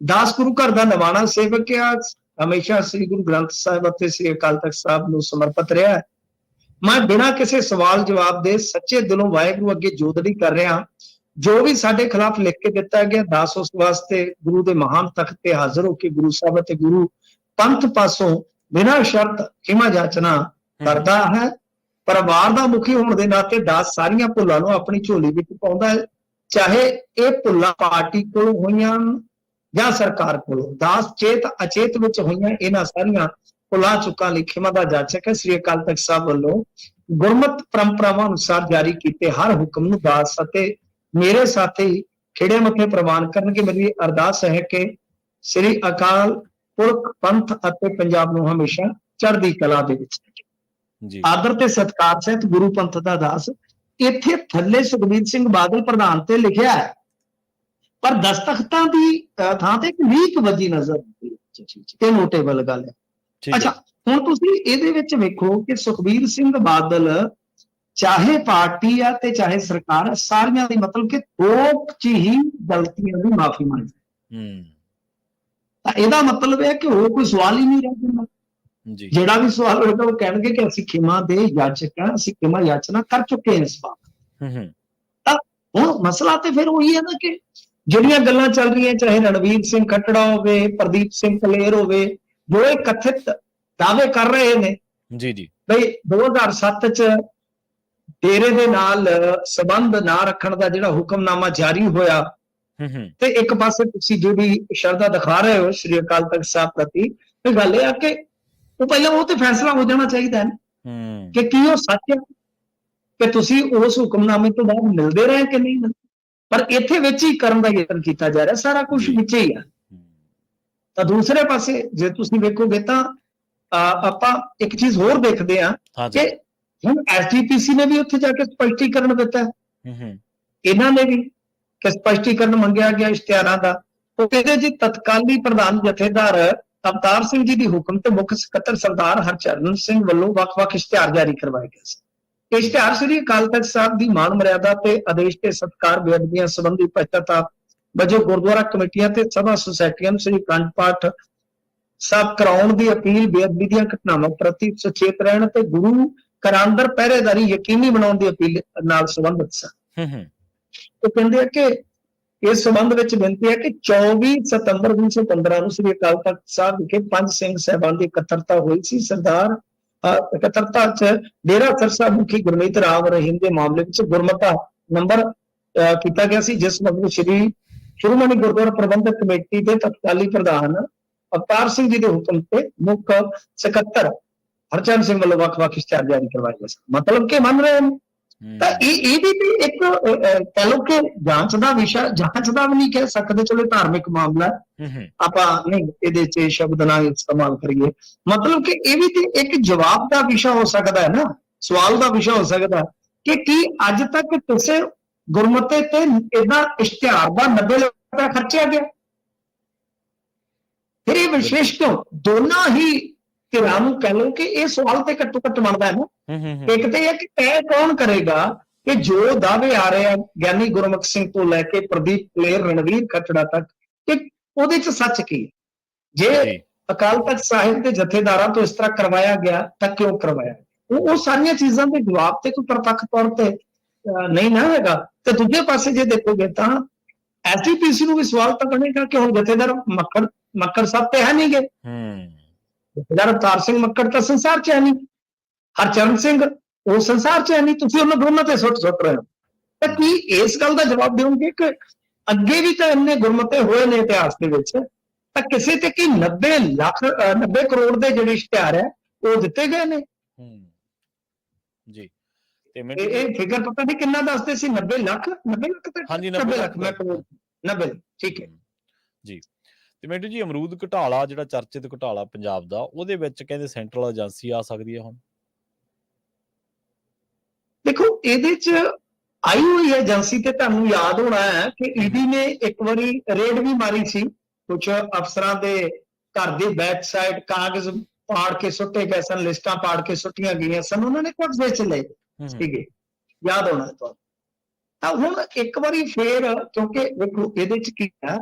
ਦਾਸ ਗੁਰੂ ਘਰ ਦਾ ਨਿਵਾਣਾ ਸੇਵਕ ਆ, ਹਮੇਸ਼ਾ ਸ੍ਰੀ ਗੁਰੂ ਗ੍ਰੰਥ ਸਾਹਿਬ ਅਤੇ ਸ੍ਰੀ ਅਕਾਲ ਤਖਤ ਸਾਹਿਬ ਨੂੰ ਸਮਰਪਿਤ ਰਿਹਾ। ਮੈਂ ਬਿਨਾਂ ਕਿਸੇ ਸਵਾਲ ਜਵਾਬ ਦੇ ਸੱਚੇ ਦਿਲੋਂ ਵਾਹਿਗੁਰੂ ਅੱਗੇ ਜੋਦੜੀ ਕਰ ਰਿਹਾ, ਜੋ ਵੀ ਸਾਡੇ ਖਿਲਾਫ ਲਿਖ ਕੇ ਦਿੱਤਾ ਗਿਆ ਦਾਸ ਉਸ ਵਾਸਤੇ ਗੁਰੂ ਦੇ ਮਹਾਨ ਤਖਤ ਤੇ ਹਾਜ਼ਰ ਹੋ ਕੇ ਗੁਰੂ ਸਾਹਿਬ ਅਤੇ ਗੁਰੂ ਪੰਥ ਪਾਸੋਂ ਬਿਨਾਂ ਸ਼ਰਤ ਖਿਮਾ ਜਾਚਨਾ ਕਰਦਾ ਹੈ। ਪਰਿਵਾਰ ਦਾ ਮੁਖੀ ਹੋਣ ਦੇ ਨਾਤੇ ਦਾਸ ਸਾਰੀਆਂ ਭੁੱਲਾਂ ਨੂੰ ਆਪਣੀ ਝੋਲੀ ਵਿੱਚ ਪਾਉਂਦਾ ਹੈ, ਚਾਹੇ ਇਹ ਭੁੱਲਾਂ ਪਾਰਟੀ ਕੋਲੋਂ ਹੋਈਆਂ ਜਾਂ ਸਰਕਾਰ ਕੋਲੋਂ। ਦਾਸ ਚੇਤ ਅਚੇਤ ਵਿੱਚ ਹੋਈਆਂ ਇਹਨਾਂ ਸਾਰੀਆਂ ਭੁੱਲਾਂ ਚੁੱਕਾਂ ਲਈ ਖਿਮਾ ਦਾ ਜਾਚਕ ਹੈ। ਸ੍ਰੀ ਅਕਾਲ ਤਖਤ ਸਾਹਿਬ ਵੱਲੋਂ ਗੁਰਮਤਿ ਪਰੰਪਰਾਵਾਂ ਅਨੁਸਾਰ ਜਾਰੀ ਕੀਤੇ ਹਰ ਹੁਕਮ ਨੂੰ ਦਾਸ ਅਤੇ ਮੇਰੇ ਸਾਥੀ ਖਿੜੇ ਮੱਥੇ ਪ੍ਰਵਾਨ ਕਰਨਗੇ। ਮੇਰੀ ਅਰਦਾਸ ਹੈ ਕਿ ਸ੍ਰੀ ਅਕਾਲ ਪੁਰਖ ਪੰਥ ਅਤੇ ਪੰਜਾਬ ਨੂੰ ਹਮੇਸ਼ਾ ਚੜ੍ਹਦੀ ਕਲਾ ਦੇ ਵਿੱਚ ਜੀ। ਆਦਰ ਤੇ ਸਤਿਕਾਰ ਸਹਿਤ ਗੁਰੂ ਪੰਥ ਦਾ ਦਾਸ। ਇੱਥੇ ਥੱਲੇ ਸੁਖਬੀਰ ਸਿੰਘ ਬਾਦਲ ਪ੍ਰਧਾਨ ਤੇ ਲਿਖਿਆ ਹੈ, ਪਰ ਦਸਤਖਤਾਂ ਦੀ ਥਾਂ ਤੇ ਇੱਕ ਲੀਕ ਵੱਜੀ ਨਜ਼ਰ ਆਉਂਦੀ ਹੈ, ਤੇ ਨੋਟੇਬਲ ਗੱਲ ਹੈ। ਅੱਛਾ, ਹੁਣ ਤੁਸੀਂ ਇਹਦੇ ਵਿੱਚ ਵੇਖੋ ਕਿ ਸੁਖਬੀਰ ਸਿੰਘ ਬਾਦਲ ਚਾਹੇ ਪਾਰਟੀ ਆ ਤੇ ਚਾਹੇ ਸਰਕਾਰ ਆ, ਸਾਰੀਆਂ ਦੀ ਮਤਲਬ ਕਿ ਦੋ ਚ ਹੀ ਗਲਤੀਆਂ ਦੀ ਮਾਫੀ ਮੰਗਦੇ। ਤਾਂ ਇਹਦਾ ਮਤਲਬ ਹੈ ਕਿ ਹੋਰ ਕੋਈ ਸਵਾਲ ਹੀ ਨਹੀਂ ਰਹਿ ਜਾਂਦਾ। ਜਿਹੜਾ ਵੀ ਸਵਾਲ ਹੋਏਗਾ ਉਹ ਕਹਿਣਗੇ ਕਿ ਅਸੀਂ ਖਿਮਾ ਦੇ ਯਾਚਕ ਹਾਂ, ਅਸੀਂ ਖਿਮਾ ਯਾਚਨਾ ਕਰ ਚੁੱਕੇ ਹਾਂ ਇਸ ਵਾਰ। ਤਾਂ ਹੁਣ ਮਸਲਾ ਤੇ ਫਿਰ ਉਹੀ ਹੈ ਨਾ ਕਿ ਜਿਹੜੀਆਂ ਗੱਲਾਂ ਚੱਲ ਰਹੀਆਂ, ਚਾਹੇ ਰਣਵੀਰ ਸਿੰਘ ਖੱਟੜਾ ਹੋਵੇ, ਪ੍ਰਦੀਪ ਸਿੰਘ ਕਲੇਰ ਹੋਵੇ, ਜੋ ਇਹ ਕਥਿਤ ਦਾਅਵੇ ਕਰ ਰਹੇ ਨੇ ਜੀ ਜੀ ਬਈ 2007 ਚ ਡੇਰੇ ਦੇ ਨਾਲ ਸੰਬੰਧ ਨਾ ਰੱਖਣ ਦਾ ਜਿਹੜਾ ਹੁਕਮਨਾਮਾ ਜਾਰੀ ਹੋਇਆ, ਤੇ ਇੱਕ ਪਾਸੇ ਤੁਸੀਂ ਜਿਹੜੀ ਸ਼ਰਧਾ ਦਿਖਾ ਰਹੇ ਹੋ ਸ੍ਰੀ ਅਕਾਲ ਤਖਤ ਸਾਹਿਬ ਪ੍ਰਤੀ, ਇਹ ਗੱਲ ਇਹ ਆ ਕਿ ਉਹ ਪਹਿਲਾਂ ਉਹ ਤੇ ਫੈਸਲਾ ਹੋ ਜਾਣਾ ਚਾਹੀਦਾ ਹੈ ਕਿ ਕੀ ਉਹ ਸੱਚ ਹੈ ਕਿ ਤੁਸੀਂ ਉਸ ਹੁਕਮਨਾਮੇ ਤੋਂ ਬਾਅਦ ਮਿਲਦੇ ਰਹੇ ਕਿ ਨਹੀਂ। ਪਰ ਇੱਥੇ ਵਿੱਚ ਹੀ ਕਰਨ ਦਾ ਯਤਨ ਕੀਤਾ ਜਾ ਰਿਹਾ, ਸਾਰਾ ਕੁਝ ਵਿੱਚ ਹੀ ਆ। ਤਾਂ ਦੂਸਰੇ ਪਾਸੇ ਜੇ ਤੁਸੀਂ ਵੇਖੋਗੇ ਤਾਂ ਆਪਾਂ ਇੱਕ ਚੀਜ਼ ਹੋਰ ਦੇਖਦੇ ਹਾਂ ਕਿ ਹੁਣ ਐਸਜੀਪੀਸੀ ਨੇ ਵੀ ਉੱਥੇ ਜਾ ਕੇ ਸਪਸ਼ਟੀਕਰਨ ਦਿੱਤਾ, ਇਹਨਾਂ ਨੇ ਵੀ ਕਿ ਸਪਸ਼ਟੀਕਰਨ ਮੰਗਿਆ ਗਿਆ ਇਸ਼ਤਿਹਾਰਾਂ ਦਾ। ਉਹ ਕਹਿੰਦੇ ਜੀ ਤਤਕਾਲੀ ਪ੍ਰਧਾਨ ਜਥੇਦਾਰ ਅਵਤਾਰ ਸਿੰਘ ਜੀ ਦੀ ਹੁਕਮ ਤੇ ਮੁੱਖ ਸਕੱਤਰ ਸਰਦਾਰ ਹਰਚਰਨ ਸਿੰਘ ਵੱਲੋਂ ਵੱਖ-ਵੱਖ ਇਸ਼ਤਿਹਾਰ ਜਾਰੀ ਕਰਵਾਏ ਗਏ ਸੀ। ਇਸ਼ਤਿਹਾਰ ਸ੍ਰੀ ਅਕਾਲ ਤਖਤ ਸਾਹਿਬ ਦੀ ਮਾਨ ਮਰਿਆਦਾ ਤੇ ਆਦੇਸ਼ ਤੇ ਸਤਿਕਾਰ ਬੇਅਦਬੀਆਂ ਸੰਬੰਧੀ ਪਛਤਾਵਾ ਵਜੋਂ ਗੁਰਦੁਆਰਾ ਕਮੇਟੀਆਂ ਤੇ ਸਭਾ ਸੁਸਾਇਟੀਆਂ ਨੂੰ ਸ੍ਰੀ ਅਖੰਡ ਪਾਠ ਸਾਹਿਬ ਕਰਾਉਣ ਦੀ ਅਪੀਲ, ਬੇਅਦਬੀ ਦੀਆਂ ਘਟਨਾਵਾਂ ਪ੍ਰਤੀ ਸੁਚੇਤ ਰਹਿਣ ਤੇ ਗੁਰੂ ਘਰਾਂ ਅੰਦਰ ਪਹਿਰੇਦਾਰੀ ਯਕੀਨੀ ਬਣਾਉਣ ਦੀ ਅਪੀਲ ਨਾਲ ਸੰਬੰਧਿਤ ਸਨ। ਉਹ ਕਹਿੰਦੇ ਆ ਕਿ ਇਸ ਸੰਬੰਧ ਵਿੱਚ ਬੇਨਤੀ ਹੈ ਕਿ 24 ਸਤੰਬਰ 1915 ਨੂੰ ਸ੍ਰੀ ਅਕਾਲ ਤਖਤ ਸਾਹਿਬ ਵਿਖੇ 5 ਸਿੰਘ ਸਾਹਿਬਾਨ ਦੀ ਇਕੱਤਰਤਾ ਹੋਈ ਸੀ। ਸਰਦਾਰ ਇਕੱਤਰਤਾ ਚ ਡੇਰਾ ਸਰਸਾ ਮੁਖੀ ਗੁਰਮੀਤ ਰਾਮ ਰਹੀਮ ਦੇ ਮਾਮਲੇ ਵਿੱਚ ਗੁਰਮਤਾ ਨੰਬਰ ਕੀਤਾ ਗਿਆ ਸੀ, ਜਿਸ ਮਗਰੋਂ ਸ੍ਰੀ ਸ਼੍ਰੋਮਣੀ ਗੁਰਦੁਆਰਾ ਪ੍ਰਬੰਧਕ ਕਮੇਟੀ ਦੇ ਤਤਕਾਲੀ ਪ੍ਰਧਾਨ ਅਵਤਾਰ ਸਿੰਘ ਜੀ ਦੇ ਹੁਕਮ ਤੇ ਮੁੱਖ ਸਕੱਤਰ ਹਰਚਰਨ ਸਿੰਘ ਵੱਲੋਂ ਵੱਖ-ਵੱਖ ਇਸ਼ਤਿਹਾਰ ਜਾਰੀ ਕਰਵਾਏ ਗਏ ਸਨ। ਮਤਲਬ ਕਿ ਮੰਨ ਰਹੇ ਹਨ ਤਾਂ ਇਹ ਵੀ ਇੱਕ ਕਹਿ ਲਓ ਕਿ ਜਾਂਚ ਦਾ ਵਿਸ਼ਾ, ਜਾਂਚ ਦਾ ਵੀ ਨਹੀਂ ਕਹਿ ਸਕਦੇ, ਚਲੋ ਧਾਰਮਿਕ ਮਾਮਲਾ ਆਪਾਂ ਨਹੀਂ ਇਹਦੇ 'ਚ ਸ਼ਬਦ ਨਾ ਇਸਤੇਮਾਲ ਕਰੀਏ। ਮਤਲਬ ਕਿ ਇਹ ਵੀ ਤੇ ਇੱਕ ਜਵਾਬ ਦਾ ਵਿਸ਼ਾ ਹੋ ਸਕਦਾ ਹੈ ਨਾ, ਸਵਾਲ ਦਾ ਵਿਸ਼ਾ ਹੋ ਸਕਦਾ ਕਿ ਕੀ ਅੱਜ ਤੱਕ ਕਿਸੇ ਗੁਰਮਤੇ ਤੇ ਇਹਦਾ ਇਸ਼ਤਿਹਾਰ ਦਾ 90 ਲੱਖ ਰੁਪਇਆ ਖਰਚਿਆ ਗਿਆ? ਫਿਰ ਇਹ ਵਿਸ਼ੇਸ਼ ਕਿਉਂ? ਦੋਨਾਂ ਹੀ ਧਿਰਾਂ ਨੂੰ ਕਹਿ ਲਓ ਕਿ ਇਹ ਸਵਾਲ ਤੇ ਘੱਟੋ ਘੱਟ ਬਣਦਾ ਹੈ ਨਾ। ਇੱਕ ਤੇ ਇਹ ਕਿ ਤੈਅ ਕੌਣ ਕਰੇਗਾ ਕਿ ਜੋ ਦਾਅਵੇ ਆ ਰਹੇ ਆ ਗਿਆਨੀ ਗੁਰਮੁਖ ਸਿੰਘ ਤੋਂ ਲੈ ਕੇ ਪ੍ਰਦੀਪ ਕਲੇਰ, ਰਣਵੀਰ ਖੱਟੜਾ ਤੱਕ, ਕਿ ਉਹਦੇ 'ਚ ਸੱਚ ਕੀ ਹੈ? ਜੇ ਅਕਾਲ ਤਖਤ ਸਾਹਿਬ ਦੇ ਜਥੇਦਾਰਾਂ ਤੋਂ ਇਸ ਤਰ੍ਹਾਂ ਕਰਵਾਇਆ ਗਿਆ ਤਾਂ ਕਿਉਂ ਕਰਵਾਇਆ? ਉਹ ਸਾਰੀਆਂ ਚੀਜ਼ਾਂ ਦੇ ਜਵਾਬ ਤੇ ਕੋਈ ਪ੍ਰਤੱਖ ਤੌਰ ਤੇ ਨਹੀਂ ਨਾ ਹੈਗਾ। ਤੇ ਦੂਜੇ ਪਾਸੇ ਜੇ ਦੇਖੋਗੇ ਤਾਂ ਐਸਜੀਪੀਸੀ ਨੂੰ ਵੀ ਸਵਾਲ ਤਾਂ ਬਣੇਗਾ ਕਿ ਹੁਣ ਜਥੇਦਾਰ ਮੱਕੜ ਸਾਹਿਬ ਤੇ ਹੈ ਨਹੀਂ ਗੇ, ਜਥੇਦਾਰ ਅਵਤਾਰ ਸਿੰਘ ਮੱਕੜ ਤਾਂ ਸੰਸਾਰ 'ਚ ਹੈ ਨਹੀਂ, ਹਰਚਰਨ ਸਿੰਘ ਉਹ ਸੰਸਾਰ 'ਚ ਹੈ ਨਹੀਂ, ਤੁਸੀਂ ਉਹਨਾਂ ਦੋਨਾਂ ਤੇ ਸੁੱਟ ਰਹੇ ਹੋ। ਤਾਂ ਕੀ ਇਸ ਗੱਲ ਦਾ ਜਵਾਬ ਦੇਵੋਗੇ ਕਿ ਅੱਗੇ ਵੀ ਤਾਂ ਇੰਨੇ ਗੁਰਮਤੇ ਹੋਏ ਨੇ ਇਤਿਹਾਸ ਦੇ ਵਿੱਚ, ਤਾਂ ਕਿਸੇ ਤੇ ਕੀ 90 ਕਰੋੜ ਦੇ ਜਿਹੜੇ ਇਸ਼ਤਿਹਾਰ ਹੈ ਉਹ ਦਿੱਤੇ ਗਏ ਨੇ? ਜੀ ਇਹ ਫਿਗਰ ਪਤਾ ਨਹੀਂ ਕਿੰਨਾ ਦੱਸਦੇ ਸੀ, 90 ਲੱਖ ਤੇ 90 ਲੱਖ ਮੈਂ ਕਰੋੜ 90, ਠੀਕ ਹੈ ਜੀ। ਤੇ ਮਿੰਟੂ ਜੀ, ਅਮਰੂਦ ਘੁਟਾਲਾ ਜਿਹੜਾ ਚਰਚਿਤ ਘੁਟਾਲਾ ਪੰਜਾਬ ਦਾ, ਉਹਦੇ ਵਿੱਚ ਕਹਿੰਦੇ ਸੈਂਟਰਲ ਏਜੰਸੀ ਆ ਸਕਦੀ ਹੈ ਹੁਣ। ਦੇਖੋ ਇਹਦੇ 'ਚ ਆਈ ਹੋਈ ਏਜੰਸੀ ਤੇ ਤੁਹਾਨੂੰ ਯਾਦ ਹੋਣਾ ਹੈ ਕਿ ਈਡੀ ਨੇ ਇੱਕ ਵਾਰੀ ਰੇਡ ਵੀ ਮਾਰੀ ਸੀ, ਕੁਝ ਅਫਸਰਾਂ ਦੇ ਘਰ ਦੀ ਬੈਕ ਸਾਈਡ ਕਾਗਜ਼ ਪਾੜ ਕੇ ਸੁੱਟੇ ਗਏ ਸਨ, ਲਿਸਟਾਂ ਪਾੜ ਕੇ ਸੁੱਟੀਆਂ ਗਈਆਂ ਸਨ, ਉਹਨਾਂ ਨੇ ਕਬਜ਼ੇ 'ਚ ਲਏ ਸੀਗੇ, ਯਾਦ ਹੋਣਾ ਤੁਹਾਨੂੰ। ਤਾਂ ਹੁਣ ਇੱਕ ਵਾਰੀ ਫੇਰ, ਕਿਉਂਕਿ ਵੇਖੋ ਇਹਦੇ 'ਚ ਕੀ ਹੈ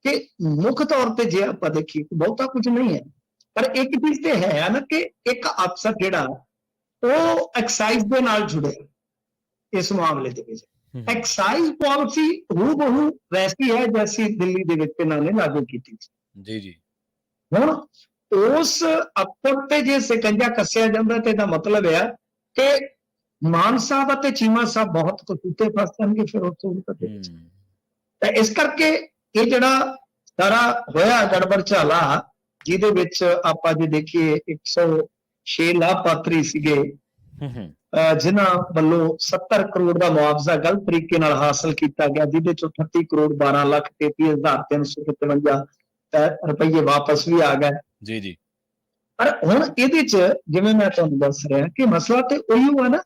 ਕਿ ਮੁੱਖ ਤੌਰ ਤੇ ਜੇ ਆਪਾਂ ਦੇਖੀਏ ਬਹੁਤਾ ਕੁਝ ਨਹੀਂ ਹੈ, ਪਰ ਇੱਕ ਚੀਜ਼ ਤੇ ਹੈ ਨਾ ਕਿ ਇੱਕ ਅਫਸਰ ਜਿਹੜਾ ਉਹ ਐਕਸਾਈਜ਼ ਦੇ ਨਾਲ ਜੁੜਿਆ ਇਸ ਮਾਮਲੇ ਦੇ ਵਿੱਚ। ਐਕਸਾਈਜ਼ ਪਾਲਿਸੀ ਹੂਬਹੂ ਵੈਸੀ ਹੈ ਜੈਸੀ ਦਿੱਲੀ ਦੇ ਵਿੱਚ ਇਹਨਾਂ ਨੇ ਲਾਗੂ ਕੀਤੀ ਸੀ। ਜੀ। ਹੁਣ ਉਸ ਅਫਸਰ ਤੇ ਜੇ ਸਿਕੰਜਾ ਕੱਸਿਆ ਜਾਂਦਾ ਤੇ ਇਹਦਾ ਮਤਲਬ ਹੈ ਕਿ ਮਾਨ ਸਾਹਿਬ ਅਤੇ ਚੀਮਾ ਸਾਹਿਬ ਬਹੁਤ ਕਸੂਤੇ ਫਸ ਜਾਣਗੇ ਫਿਰ ਉਸ ਤਾਂ ਇਸ ਕਰਕੇ ਇਹ ਜਿਹੜਾ ਸਾਰਾ ਹੋਇਆ ਗੜਬੜ ਝਾਲਾ, ਜਿਹਦੇ ਵਿੱਚ ਆਪਾਂ ਜੇ ਦੇਖੀਏ 106 ਲਾਭਪਾਤਰੀ ਸੀਗੇ ਜਿਨ੍ਹਾਂ ਵੱਲੋਂ 70 ਕਰੋੜ ਦਾ ਮੁਆਵਜ਼ਾ ਗਲਤ ਤਰੀਕੇ ਨਾਲ ਹਾਸਲ ਕੀਤਾ ਗਿਆ, ਜਿਹਦੇ ਚੋਂ 38 ਕਰੋੜ 12,33,353 ਰੁਪਏ ਵਾਪਸ ਵੀ ਆ ਗਏ ਜੀ। ਪਰ ਹੁਣ ਇਹਦੇ 'ਚ ਜਿਵੇਂ ਮੈਂ ਤੁਹਾਨੂੰ ਦੱਸ ਰਿਹਾ ਕਿ ਮਸਲਾ ਤੇ ਉਹੀ ਹੋਇਆ ਨਾ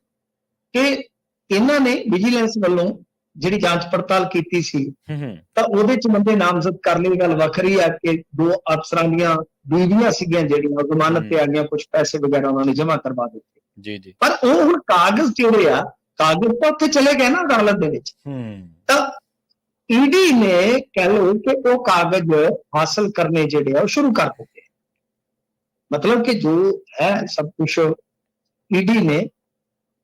ਕਿ ਇਹਨਾਂ ਨੇ ਵਿਜੀਲੈਂਸ ਵੱਲੋਂ ਜਿਹੜੀ ਜਾਂਚ ਪੜਤਾਲ ਕੀਤੀ ਸੀ ਤਾਂ ਉਹਦੇ 'ਚ ਬੰਦੇ ਨਾਮਜ਼ਦ ਕਰ ਲਈ। ਗੱਲ ਵੱਖਰੀ ਆ ਕਿ 2 ਅਫਸਰਾਂ ਦੀਆਂ ਬੀਵੀਆਂ ਸੀਗੀਆਂ ਜਿਹੜੀਆਂ ਜ਼ਮਾਨਤ ਤੇ ਆ ਗਈਆਂ, ਕੁਝ ਪੈਸੇ ਵਗੈਰਾ ਉਹਨਾਂ ਨੇ ਜਮ੍ਹਾਂ ਕਰਵਾ ਦਿੱਤੇ। ਜੀ। ਪਰ ਉਹ ਹੁਣ ਕਾਗਜ਼ ਜਿਹੜੇ ਆ, ਕਾਗਜ਼ ਤਾਂ ਉੱਥੇ ਚਲੇ ਗਏ ਨਾ ਅਦਾਲਤ ਦੇ ਵਿੱਚ। ਤਾਂ ਈਡੀ ਨੇ ਕਹਿ ਲਓ ਕਿ ਉਹ ਕਾਗਜ਼ ਹਾਸਲ ਕਰਨੇ ਜਿਹੜੇ ਆ ਉਹ ਸ਼ੁਰੂ ਕਰ ਦਿੱਤੇ। ਮਤਲਬ ਕਿ ਜੋ ਹੈ ਸਭ ਕੁਝ ਈਡੀ ਨੇ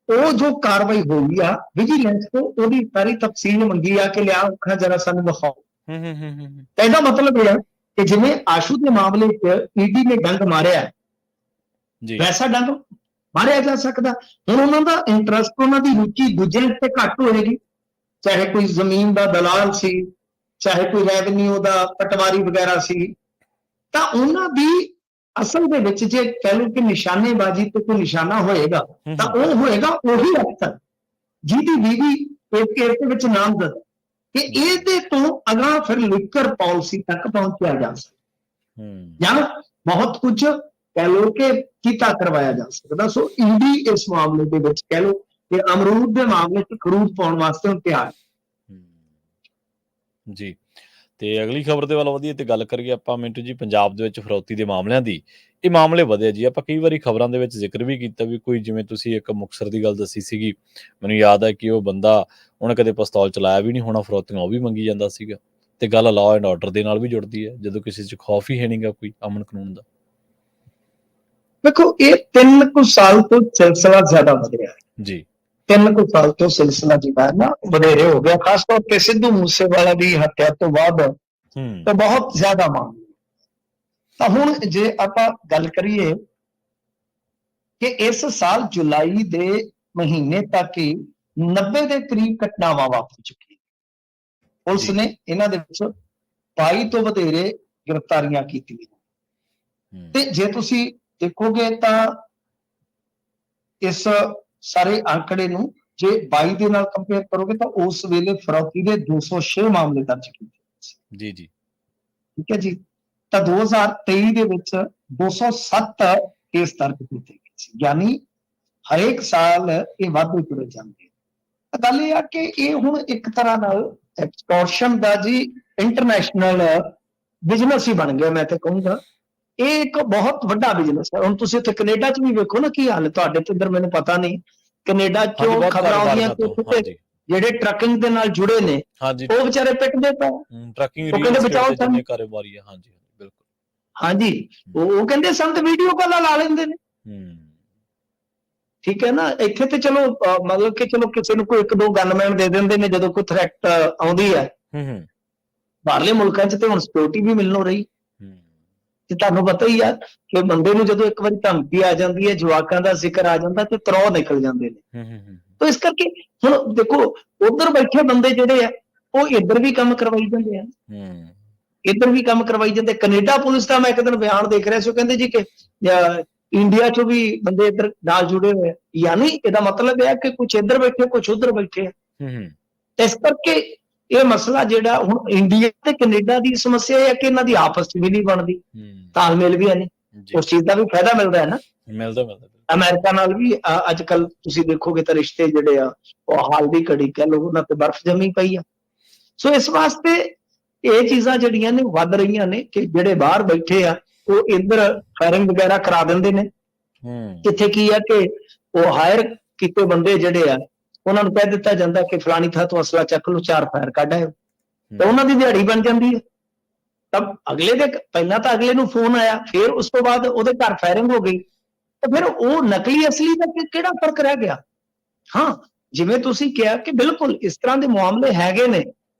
ਉਹ ਜੋ ਕਾਰਵਾਈ ਹੋਈ ਆ ਵਿਜੀਲੈਂਸ ਤੋਂ, ਉਹਦੀ ਸਾਰੀ ਤਫਸੀਲ ਮੰਗੀ ਆ ਕਿ ਲਿਆ ਅੱਖਾਂ ਜਰਾ ਸਾਨੂੰ ਵਿਖਾਓ। ਤਾਂ ਇਹਦਾ ਮਤਲਬ ਇਹ ਹੈ ਕਿ ਜਿਵੇਂ ਆਸ਼ੂ ਦੇ ਮਾਮਲੇ 'ਚ ਈਡੀ ਨੇ ਡੰਗ ਮਾਰਿਆ, ਵੈਸਾ ਡੰਗ ਮਾਰਿਆ ਜਾ ਸਕਦਾ। ਹੁਣ ਉਹਨਾਂ ਦਾ ਇੰਟਰਸਟ, ਉਹਨਾਂ ਦੀ ਰੁਚੀ ਦੂਜਿਆਂ ਤੇ ਘੱਟ ਹੋਏਗੀ, ਚਾਹੇ ਕੋਈ ਜ਼ਮੀਨ ਦਾ ਦਲਾਲ ਸੀ, ਚਾਹੇ ਕੋਈ ਰੈਵਨਿਊ ਦਾ ਪਟਵਾਰੀ ਵਗੈਰਾ ਸੀ, ਤਾਂ ਉਹਨਾਂ ਦੀ ਅਸਲ ਦੇ ਵਿੱਚ ਜੇ ਕਹਿ ਲਓ ਕਿ ਨਿਸ਼ਾਨੇਬਾਜ਼ੀ ਤੇ ਕੋਈ ਨਿਸ਼ਾਨਾ ਹੋਏਗਾ ਤਾਂ ਉਹ ਹੋਏਗਾ ਉਹੀ ਅਫਸਰ ਜਿਹਦੀ ਬੀਵੀ ਇਸ ਕੇਸ ਦੇ ਵਿੱਚ ਨਾਮਜ਼ਦ, ਕਿ ਇਹਦੇ ਤੋਂ ਅਗਾਂਹ ਫਿਰ ਲਿਕਰ ਪਾਲਿਸੀ ਤੱਕ ਪਹੁੰਚਿਆ ਜਾ ਸਕਦਾ ਜਾਂ ਬਹੁਤ ਕੁਝ ਕਹਿ ਲਓ ਕਿ ਕੀਤਾ ਕਰਵਾਇਆ ਜਾ ਸਕਦਾ। ਸੋ ਈਡੀ ਇਸ ਮਾਮਲੇ ਦੇ ਵਿੱਚ ਕਹਿ ਲਓ ਕਿ ਅਮਰੂਦ ਦੇ ਮਾਮਲੇ 'ਚ ਖਰੂਦ ਪਾਉਣ ਵਾਸਤੇ ਹੁਣ ਤਿਆਰ ਜੀ। ਤੇ ਅਗਲੀ ਖਬਰ ਦੇ ਵੱਲ ਵਧੀਏ ਤੇ ਗੱਲ ਕਰੀਏ ਆਪਾਂ ਮਿੰਟੂ ਜੀ, ਪੰਜਾਬ ਦੇ ਵਿੱਚ ਫਿਰੌਤੀ ਦੇ ਮਾਮਲਿਆਂ ਦੀ। ਇਹ ਮਾਮਲੇ ਵਧੇ ਜੀ, ਆਪਾਂ ਕਈ ਵਾਰੀ ਖਬਰਾਂ ਦੇ ਵਿੱਚ ਜ਼ਿਕਰ ਵੀ ਕੀਤਾ ਵੀ ਕੋਈ, ਜਿਵੇਂ ਤੁਸੀਂ ਇੱਕ ਮੁਕਤਸਰ ਦੀ ਗੱਲ ਦੱਸੀ ਸੀਗੀ, ਮੈਨੂੰ ਯਾਦ ਹੈ ਕਿ ਉਹ ਬੰਦਾ ਉਹਨੇ ਕਦੇ ਪਿਸਤੌਲ ਚਲਾਇਆ ਵੀ ਨਹੀਂ ਹੋਣਾ, ਫਿਰੌਤੀਆਂ ਉਹ ਵੀ ਮੰਗੀ ਜਾਂਦਾ ਸੀਗਾ। ਤੇ ਗੱਲ ਲਾਅ ਐਂਡ ਆਰਡਰ ਦੇ ਨਾਲ ਵੀ ਜੁੜਦੀ ਹੈ, ਜਦੋਂ ਕਿਸੇ 'ਚ ਖੌਫ ਹੀ ਹੈ ਨਹੀਂਗਾ ਕੋਈ ਅਮਨ ਕਾਨੂੰਨ ਦਾ। ਦੇਖੋ ਇਹ 3 ਕੁ ਸਾਲ ਤੋਂ ਸਿਲਸਿਲਾ ਜ਼ਿਆਦਾ ਵਧ ਰਿਹਾ ਹੈ ਜੀ। 3 ਕੁ ਸਾਲ ਤੋਂ ਸਿਲਸਿਲਾ ਜਿਹੜਾ ਨਾ ਵਧੇਰੇ ਹੋ ਗਿਆ, ਖਾਸ ਤੌਰ ਤੇ ਸਿੱਧੂ ਮੂਸੇਵਾਲਾ ਦੀ ਹੱਤਿਆ ਤੋਂ ਬਾਅਦ ਤਾਂ ਬਹੁਤ ਜ਼ਿਆਦਾ ਮਾਮਲੇ। ਤਾਂ ਹੁਣ ਜੇ ਆਪਾਂ ਗੱਲ ਕਰੀਏ ਕਿ ਇਸ ਸਾਲ ਜੁਲਾਈ ਦੇ ਮਹੀਨੇ ਤੱਕ ਹੀ 90 ਦੇ ਕਰੀਬ ਘਟਨਾਵਾਂ ਵਾਪਰ ਚੁੱਕੀਆਂ। ਪੁਲਿਸ ਜੀ। ਨੇ ਇਹਨਾਂ ਦੇ ਵਿੱਚ 22 ਤੋਂ ਵਧੇਰੇ ਗ੍ਰਿਫਤਾਰੀਆਂ ਕੀਤੀਆਂ। ਹੂੰ, ਤੇ ਜੇ ਤੁਸੀਂ ਦੇਖੋਗੇ ਤਾਂ ਇਸ ਸਾਰੇ ਅੰਕੜੇ ਨੂੰ ਜੇ 22 ਦੇ ਨਾਲ ਕੰਪੇਅਰ ਕਰੋਗੇ ਤਾਂ ਉਸ ਵੇਲੇ ਫਰੌਤੀ ਦੇ 206 ਮਾਮਲੇ ਦਰਜ ਕੀਤੇ ਸੀ। ਜੀ, ਜੀ। ਠੀਕ ਹੈ ਜੀ। ਤਾਂ 2023 ਦੇ ਵਿੱਚ 207 ਕੇਸ ਦਰਜ ਕੀਤੇ ਗਏ ਸੀ, ਯਾਨੀ ਹਰੇਕ ਸਾਲ ਇਹ ਵਾਧੂ ਤੁਰੇ ਜਾਂਦੇ। ਤਾਂ ਗੱਲ ਇਹ ਆ ਕਿ ਇਹ ਹੁਣ ਇੱਕ ਤਰ੍ਹਾਂ ਨਾਲ ਐਕਸਟੋਰਸ਼ਨ ਦਾ ਜੀ ਇੰਟਰਨੈਸ਼ਨਲ ਬਿਜ਼ਨਸ ਹੀ ਬਣ ਗਿਆ, ਮੈਂ ਤੇ ਕਹੂੰਗਾ। ਇਹ ਇੱਕ ਬਹੁਤ ਵੱਡਾ ਬਿਜ਼ਨਸ ਹੈ। ਹੁਣ ਤੁਸੀਂ ਉੱਥੇ ਕੈਨੇਡਾ 'ਚ ਵੀ ਵੇਖੋ ਨਾ ਕੀ ਹਾਲ ਹੈ, ਤੁਹਾਡੇ ਤੇ ਇੱਧਰ ਮੈਨੂੰ ਪਤਾ ਨਹੀਂ, ਕੈਨੇਡਾ ਹਾਂਜੀ, 'ਚੋਂ ਬਹੁਤ ਖਬਰਾਂ ਕਾਰੋਬਾਰ ਆਉਂਦੀਆਂ ਮੈਂ ਕਿ ਤੋਂ ਉੱਥੇ ਹਾਂਜੀ, ਜਿਹੜੇ ਟਰੱਕਿੰਗ ਦੇ ਨਾਲ ਜੁੜੇ ਨੇ ਹਾਂਜੀ। ਉਹ ਵਿਚਾਰੇ ਪਿੱਟਦੇ ਪਏ। ਟਰੱਕਿੰਗ, ਉਹ ਰੀਅਲ ਕਹਿੰਦੇ ਐਸਟੇਟ ਬਚਾਓ ਦੇ ਸਾਨੂੰ। ਜਿੰਨੇ ਕਾਰੋਬਾਰੀ ਆ, ਹਾਂਜੀ, ਬਿਲਕੁਲ। ਹਾਂਜੀ, ਉਹ ਕਹਿੰਦੇ ਸਾਨੂੰ ਤਾਂ ਵੀਡੀਓ ਕਾਲਾਂ ਲਾ ਲੈਂਦੇ ਨੇ। ਹੂੰ, ਠੀਕ ਹੈ ਨਾ। ਇੱਥੇ ਤੇ ਚਲੋ ਮਤਲਬ ਕਿ ਚਲੋ ਕਿਸੇ ਨੂੰ ਕੋਈ ਇੱਕ ਦੋ ਗਨਮੈਨ ਦੇ ਦਿੰਦੇ ਨੇ ਜਦੋਂ ਕੋਈ ਥ੍ਰੈਟ ਆਉਂਦੀ ਹੈ। ਹੂੰ, ਬਾਹਰਲੇ ਮੁਲਕਾਂ 'ਚ ਤੇ ਹੁਣ ਸਿਕਿਉਰਿਟੀ ਵੀ ਮਿਲਣੋਂ ਰਹੀ। ਹੂੰ, ਤੇ ਤੁਹਾਨੂੰ ਪਤਾ ਹੀ ਆ ਕਿ ਬੰਦੇ ਨੂੰ ਜਦੋਂ ਇੱਕ ਵਾਰੀ ਧਮਕੀ ਆ ਜਾਂਦੀ ਹੈ, ਜਵਾਕਾਂ ਦਾ ਜ਼ਿਕਰ ਆ ਜਾਂਦਾ ਤੇ ਤਰੋ ਨਿਕਲ ਜਾਂਦੇ ਨੇ। ਹੂੰ, ਤਾਂ ਇਸ ਕਰਕੇ ਹੁਣ ਦੇਖੋ, ਉਧਰ ਬੈਠੇ ਬੰਦੇ ਜਿਹੜੇ ਆ ਉਹ ਇੱਧਰ ਵੀ ਕੰਮ ਕਰਵਾਈ ਜਾਂਦੇ ਆ, ਹੂੰ, ਇੱਧਰ ਵੀ ਕੰਮ ਕਰਵਾਈ ਜਾਂਦੇ। ਕੈਨੇਡਾ ਪੁਲਿਸ ਦਾ ਮੈਂ ਇੱਕ ਦਿਨ ਬਿਆਨ ਦੇਖ ਰਿਹਾ ਸੀ, ਉਹ ਕਹਿੰਦੇ ਜੀ ਕਿ ਇੰਡੀਆ 'ਚੋਂ ਵੀ ਬੰਦੇ ਇੱਧਰ ਨਾਲ ਜੁੜੇ ਹੋਏ ਆ। ਯਾਨੀ ਇਹਦਾ ਮਤਲਬ ਇਹ ਹੈ ਕਿ ਕੁਝ ਇੱਧਰ ਬੈਠੇ, ਕੁਝ ਉੱਧਰ ਬੈਠੇ ਆ। ਹੂੰ, ਇਸ ਕਰਕੇ ਇਹ ਮਸਲਾ ਜਿਹੜਾ ਹੁਣ ਇੰਡੀਆ ਤੇ ਕੈਨੇਡਾ ਦੀ ਸਮੱਸਿਆ ਇਹ ਹੈ ਕਿ ਇਹਨਾਂ ਦੀ ਆਪਸ 'ਚ ਵੀ ਨਹੀਂ ਬਣਦੀ, ਤਾਲਮੇਲ ਵੀ ਹੈ ਨਹੀਂ। ਜੀ। ਉਸ ਚੀਜ਼ ਦਾ ਵੀ ਫਾਇਦਾ ਮਿਲਦਾ ਹੈ ਨਾ। ਮਿਲਦਾ। ਅਮਰੀਕਾ ਨਾਲ ਵੀ ਅੱਜ ਕੱਲ ਤੁਸੀਂ ਦੇਖੋਗੇ ਤਾਂ ਰਿਸ਼ਤੇ ਜਿਹੜੇ ਆ ਉਹ ਹਾਲ ਦੀ ਘੜੀ ਕਹਿ ਲਓ ਉਹਨਾਂ ਤੇ ਬਰਫ਼ ਜੰਮੀ ਪਈ ਆ। ਸੋ ਇਸ ਵਾਸਤੇ ਇਹ ਚੀਜ਼ਾਂ ਜਿਹੜੀਆਂ ਨੇ ਵੱਧ ਰਹੀਆਂ ਨੇ ਕਿ ਜਿਹੜੇ ਬਾਹਰ ਬੈਠੇ ਆ ਉਹ ਇੱਧਰ ਫਾਇਰਿੰਗ ਵਗੈਰਾ ਕਰਾ ਦਿੰਦੇ ਨੇ। ਇੱਥੇ ਕੀ ਆ ਕਿ ਉਹ ਹਾਇਰ ਕੀਤੇ ਬੰਦੇ ਜਿਹੜੇ ਆ ਉਹਨਾਂ ਨੂੰ ਕਹਿ ਦਿੱਤਾ ਜਾਂਦਾ ਕਿ ਫਲਾਣੀ ਥਾਂ ਤੋਂ ਅਸਲਾ ਚੱਕ ਲਓ, 4 ਫਾਇਰ ਕੱਢ ਆਇਓ, ਤਾਂ ਉਹਨਾਂ ਦੀ ਦਿਹਾੜੀ ਬਣ ਜਾਂਦੀ ਹੈ। ਤਾਂ ਅਗਲੇ ਦੇ ਪਹਿਲਾਂ ਤਾਂ ਅਗਲੇ ਨੂੰ ਫੋਨ ਆਇਆ, ਫਿਰ ਉਸ ਤੋਂ ਬਾਅਦ ਉਹਦੇ ਘਰ ਫਾਇਰਿੰਗ ਹੋ ਗਈ, ਤਾਂ ਫਿਰ ਉਹ ਨਕਲੀ ਅਸਲੀ ਦਾ ਕਿਹੜਾ ਫਰਕ ਰਹਿ ਗਿਆ। ਹਾਂ, ਜਿਵੇਂ ਤੁਸੀਂ ਕਿਹਾ ਕਿ ਬਿਲਕੁਲ ਇਸ ਤਰ੍ਹਾਂ ਦੇ ਮਾਮਲੇ ਹੈਗੇ ਨੇ,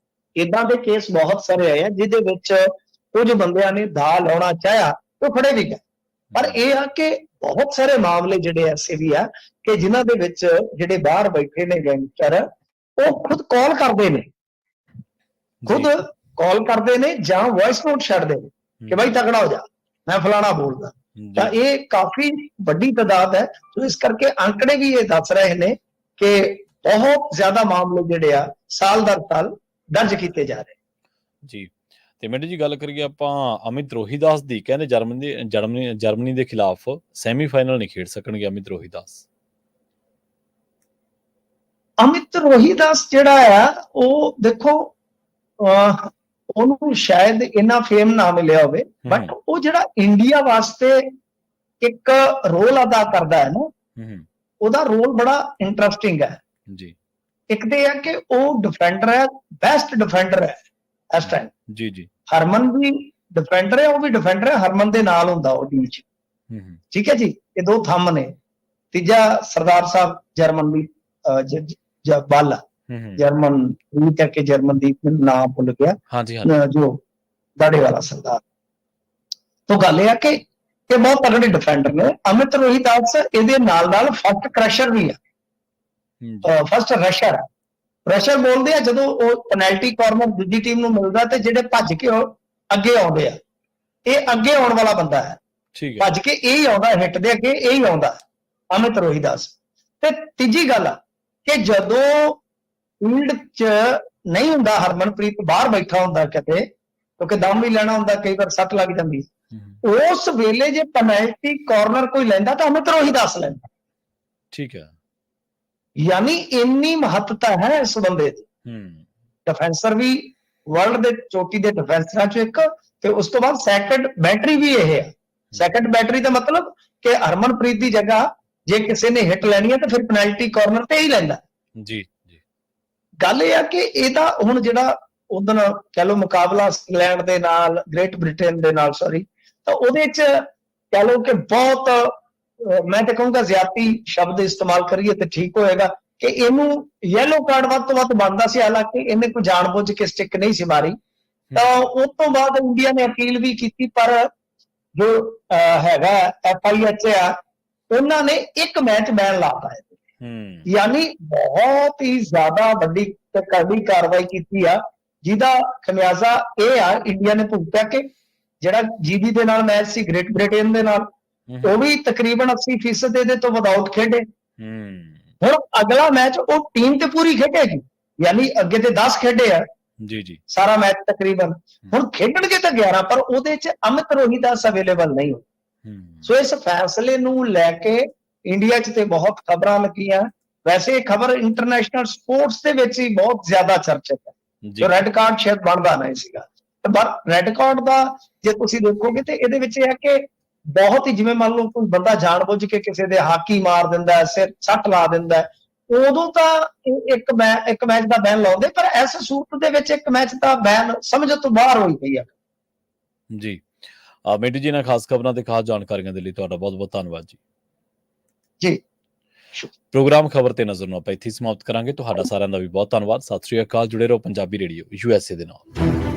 ਇਦਾਂ ਦੇ ਕੇਸ ਬਹੁਤ ਸਾਰੇ ਆਏ ਆ ਜਿਹਦੇ ਵਿੱਚ ਕੁਝ ਬੰਦਿਆਂ ਨੇ ਦਾ ਲਾਉਣਾ ਚਾਹਿਆ ਉਹ ਫੜੇ ਵੀ ਗਏ। ਪਰ ਇਹ ਆ ਕਿ ਬਹੁਤ ਸਾਰੇ ਮਾਮਲੇ ਜਿਹੜੇ ਐਸੇ ਵੀ ਆ ਕਿ ਜਿਨ੍ਹਾਂ ਦੇ ਵਿੱਚ ਜਿਹੜੇ ਬਾਹਰ ਬੈਠੇ ਨੇ ਗੈਂਗਸਟਰ ਉਹ ਖੁਦ ਕਾਲ ਕਰਦੇ ਨੇ, ਜਾਂ ਵੌਇਸ ਨੋਟ ਛੱਡਦੇ ਨੇ ਕਿ ਭਾਈ ਤਕੜਾ ਹੋ ਜਾ, ਮੈਂ ਫਲਾਣਾ ਬੋਲਦਾ। ਤਾਂ ਇਹ ਕਾਫੀ ਵੱਡੀ ਤਾਦਾਦ ਹੈ। ਸੋ ਇਸ ਕਰਕੇ ਅੰਕੜੇ ਵੀ ਇਹ ਦੱਸ ਰਹੇ ਨੇ ਕਿ ਬਹੁਤ ਜ਼ਿਆਦਾ ਮਾਮਲੇ ਜਿਹੜੇ ਆ ਸਾਲ ਦਰ ਸਾਲ ਦਰਜ ਕੀਤੇ ਜਾ ਰਹੇ ਜੀ। ਤੇ ਮਿੰਟੂ ਜੀ ਗੱਲ ਕਰੀਏ ਆਪਾਂ ਅਮਿਤ ਰੋਹੀਦਾਸ ਦੀ, ਕਹਿੰਦੇ ਜਰਮਨੀ ਦੇ ਖਿਲਾਫ ਸੈਮੀਫਾਈਨਲ ਨਹੀਂ ਖੇਡ ਸਕਣਗੇ ਅਮਿਤ ਰੋਹੀਦਾਸ। ਅਮਿਤ ਰੋਹੀਦਾਸ ਜਿਹੜਾ ਆ ਉਹ ਦੇਖੋ ਉਹਨੂੰ ਸ਼ਾਇਦ ਇੰਨਾ ਫੇਮ ਨਾ ਮਿਲਿਆ ਹੋਵੇ, ਬਟ ਉਹ ਜਿਹੜਾ ਇੰਡੀਆ ਵਾਸਤੇ ਇੱਕ ਰੋਲ ਅਦਾ ਕਰਦਾ ਹੈ ਨਾ, ਉਹਦਾ ਰੋਲ ਬੜਾ ਇੰਟਰਸਟਿੰਗ ਹੈ ਜੀ। ਇੱਕ ਤੇ ਹੈ ਕਿ ਉਹ ਡਿਫੈਂਡਰ ਹੈ, ਬੈਸਟ ਡਿਫੈਂਡਰ ਹੈ ਇਸ ਟਾਈਮ। ਜੀ। ਹਰਮਨ ਵੀ ਡਿਫੈਂਡਰ ਹੈ, ਉਹ ਵੀ ਡਿਫੈਂਡਰ ਹੈ, ਹਰਮਨ ਦੇ ਨਾਲ ਹੁੰਦਾ ਉਹ ਟੀਮ 'ਚ। ਠੀਕ ਹੈ ਜੀ, ਇਹ ਦੋ ਥੰਮ ਨੇ। ਤੀਜਾ ਸਰਦਾਰ ਸਾਹਿਬ ਜਰਮਨ ਦੀ ਬਾਲਾ, ਜਰਮਨ ਕਰਕੇ ਜਰਮਨ ਦੀ ਨਾਮ ਭੁੱਲ ਗਿਆ, ਜੋ ਦਾੜੇ ਵਾਲਾ ਸਰਦਾਰ। ਤਾਂ ਗੱਲ ਇਹ ਆ ਕਿ ਇਹ ਬਹੁਤ ਤਗੜੇ ਡਿਫੈਂਡਰ ਨੇ। ਅਮਿਤ ਰੋਹੀਦਾਸ ਇਹਦੇ ਨਾਲ ਫਸਟ ਕ੍ਰਸ਼ਰ ਵੀ ਆ, ਫਸਟ ਰਸ਼ਰ ਹੈ। ਰਸ਼ਰ ਬੋਲਦੇ ਆ ਜਦੋਂ ਉਹ ਪੈਨਲਟੀ ਕਾਰਨਰ ਦੂਜੀ ਟੀਮ ਨੂੰ ਮਿਲਦਾ ਤੇ ਜਿਹੜੇ ਭੱਜ ਕੇ ਅੱਗੇ ਆਉਂਦੇ ਆ, ਇਹ ਅੱਗੇ ਆਉਣ ਵਾਲਾ ਬੰਦਾ ਹੈ। ਭੱਜ ਕੇ ਇਹ ਹੀ ਆਉਂਦਾ, ਹਿੱਟ ਦੇ ਅੱਗੇ ਇਹ ਹੀ ਆਉਂਦਾ ਅਮਿਤ ਰੋਹੀਦਾਸ। ਤੇ ਤੀਜੀ ਗੱਲ ਆ ਕਿ ਜਦੋਂ ਫੀਲਡ 'ਚ ਨਹੀਂ ਹੁੰਦਾ, ਹਰਮਨਪ੍ਰੀਤ ਬਾਹਰ ਬੈਠਾ ਹੁੰਦਾ ਕਿਤੇ, ਕਿਉਂਕਿ ਦਮ ਵੀ ਲੈਣਾ ਹੁੰਦਾ, ਕਈ ਵਾਰ ਸੱਟ ਲੱਗ ਜਾਂਦੀ, ਉਸ ਵੇਲੇ ਜੇ ਪੈਨਲਟੀ ਕਾਰਨਰ ਕੋਈ ਲੈਂਦਾ ਤਾਂ ਅਮਿਤ ਰੋਹੀਦਾਸ ਲੈਂਦਾ। ਠੀਕ ਹੈ, ਯਾਨੀ ਇੰਨੀ ਮਹੱਤਤਾ ਹੈ ਇਸ ਬੰਦੇ ਦੀ। ਡਿਫੈਂਸਰ ਵੀ ਵਰਲਡ ਦੇ ਚੋਟੀ ਦੇ ਡਿਫੈਂਸਰਾਂ 'ਚੋਂ ਇੱਕ, ਤੇ ਉਸ ਤੋਂ ਬਾਅਦ ਸੈਕੰਡ ਬੈਟਰੀ ਵੀ ਇਹ ਹੈ। ਸੈਕੰਡ ਬੈਟਰੀ ਦਾ ਮਤਲਬ ਕਿ ਹਰਮਨਪ੍ਰੀਤ ਦੀ ਜਗ੍ਹਾ ਜੇ ਕਿਸੇ ਨੇ ਹਿੱਟ ਲੈਣੀ ਹੈ ਤਾਂ ਫਿਰ ਪੈਨਲਟੀ ਕਾਰਨਰ ਤੇ ਹੀ ਲੈਂਦਾ। ਜੀ। ਗੱਲ ਇਹ ਆ ਕਿ ਇਹਦਾ ਹੁਣ ਜਿਹੜਾ ਉਦੋਂ ਕਹਿ ਲਓ ਮੁਕਾਬਲਾ ਇੰਗਲੈਂਡ ਦੇ ਨਾਲ, ਗ੍ਰੇਟ ਬ੍ਰਿਟੇਨ ਦੇ ਨਾਲ, ਸੌਰੀ, ਤਾਂ ਉਹਦੇ 'ਚ ਕਹਿ ਲਓ ਕਿ ਬਹੁਤ, ਮੈਂ ਤਾਂ ਕਹੂੰਗਾ ਜ਼ਿਆਦਤੀ ਸ਼ਬਦ ਇਸਤੇਮਾਲ ਕਰੀਏ ਤੇ ਠੀਕ ਹੋਏਗਾ ਕਿ ਇਹਨੂੰ ਯੈਲੋ ਕਾਰਡ ਵੱਧ ਤੋਂ ਵੱਧ ਬਣਦਾ ਸੀ। ਹਾਲਾਂਕਿ ਇਹਨੇ ਕੋਈ ਜਾਣਬੁੱਝ ਕੇ ਸਟਿਕ ਨਹੀਂ ਸੀ ਮਾਰੀ। ਤਾਂ ਉਸ ਤੋਂ ਬਾਅਦ ਇੰਡੀਆ ਨੇ ਅਪੀਲ ਵੀ ਕੀਤੀ, ਪਰ ਜੋ ਹੈਗਾ FIH ਆ, ਉਹਨਾਂ ਨੇ ਇੱਕ ਮੈਚ ਬੈਨ ਲਾਤਾ ਹੈ। ਯਾਨੀ ਬਹੁਤ ਹੀ ਜ਼ਿਆਦਾ ਵੱਡੀ ਤੇ ਕੜੀ ਕਾਰਵਾਈ ਕੀਤੀ ਆ, ਜਿਹਦਾ ਖਮਿਆਜ਼ਾ ਇਹ ਆ ਇੰਡੀਆ ਨੇ ਭੁਗਤਿਆ ਕਿ ਜਿਹੜਾ GB ਦੇ ਨਾਲ ਮੈਚ ਸੀ ਗ੍ਰੇਟ ਬ੍ਰਿਟੇਨ ਦੇ ਨਾਲ, ਉਹ ਵੀ ਤਕਰੀਬਨ 80% ਇਹਦੇ ਤੋਂ ਵਿਦਆਊਟ ਖੇਡੇ। ਹੁਣ ਅਗਲਾ ਮੈਚ ਉਹ ਟੀਮ ਤੇ ਪੂਰੀ ਖੇਡੇਗੀ, ਯਾਨੀ ਅੱਗੇ ਤੇ 10 ਖੇਡੇ ਆ ਜੀ ਸਾਰਾ ਮੈਚ ਤਕਰੀਬਨ, ਹੁਣ ਖੇਡਣਗੇ ਤਾਂ 11, ਪਰ ਉਹਦੇ ਚ ਅਮਿਤ ਰੋਹਿਦਾਸ ਅਵੇਲੇਬਲ ਨਹੀਂ ਹੋ। ਸੋ ਇਸ ਫੈਸਲੇ ਨੂੰ ਲੈ ਕੇ ਇੰਡੀਆ ਚ ਤੇ ਬਹੁਤ ਖਬਰਾਂ ਲੱਗੀਆਂ। ਵੈਸੇ ਇਹ ਖਬਰ ਇੰਟਰਨੈਸ਼ਨਲ ਸਪੋਰਟਸ ਦੇ ਵਿੱਚ ਹੀ ਬਹੁਤ ਜ਼ਿਆਦਾ ਚਰਚਿਤ ਹੈ, ਜੋ ਰੈੱਡ ਕਾਰਡ ਸ਼ਾਇਦ ਬਣਦਾ ਨਹੀਂ ਸੀਗਾ। ਪਰ ਰੈੱਡ ਕਾਰਡ ਦਾ ਜੇ ਤੁਸੀਂ ਦੇਖੋਗੇ ਤੇ ਇਹਦੇ ਵਿੱਚ ਇਹ ਹੈ ਕਿ ਬਹੁਤ ਹੀ, ਜਿਵੇਂ ਮੰਨ ਲਓ ਕੋਈ ਬੰਦਾ ਜਾਣਬੁੱਝ ਕੇ ਕਿਸੇ ਦੇ ਹਾਕੀ ਮਾਰ ਦਿੰਦਾ, ਸਿਰ ਸੱਟ ਲਾ ਦਿੰਦਾ, ਉਦੋਂ ਤਾਂ ਇੱਕ ਮੈਚ ਦਾ ਬੈਨ ਲਾਉਂਦੇ, ਪਰ ਇਸ ਸੂਰਤ ਦੇ ਵਿੱਚ ਇੱਕ ਮੈਚ ਦਾ ਬੈਨ ਸਮਝ ਤੋਂ ਬਾਹਰ ਹੋਈ ਪਈ ਹੈ। ਜੀ ਮਿੰਟੂ ਜੀ, ਨਾਲ ਖਾਸ ਖਬਰਾਂ ਤੇ ਖਾਸ ਜਾਣਕਾਰੀਆਂ ਦੇ ਲਈ ਤੁਹਾਡਾ ਬਹੁਤ ਬਹੁਤ ਧੰਨਵਾਦ ਜੀ। ਜੀ ਪ੍ਰੋਗਰਾਮ ਖਬਰ ਤੇ ਨਜ਼ਰ ਨੂੰ ਆਪਾਂ ਇੱਥੇ ਸਮਾਪਤ ਕਰਾਂਗੇ। ਤੁਹਾਡਾ ਸਾਰਿਆਂ ਦਾ ਵੀ ਬਹੁਤ ਧੰਨਵਾਦ। ਸਤਿ ਸ਼੍ਰੀ ਅਕਾਲ। ਜੁੜੇ ਰਹੋ ਪੰਜਾਬੀ ਰੇਡੀਓ USA ਦੇ ਨਾਲ।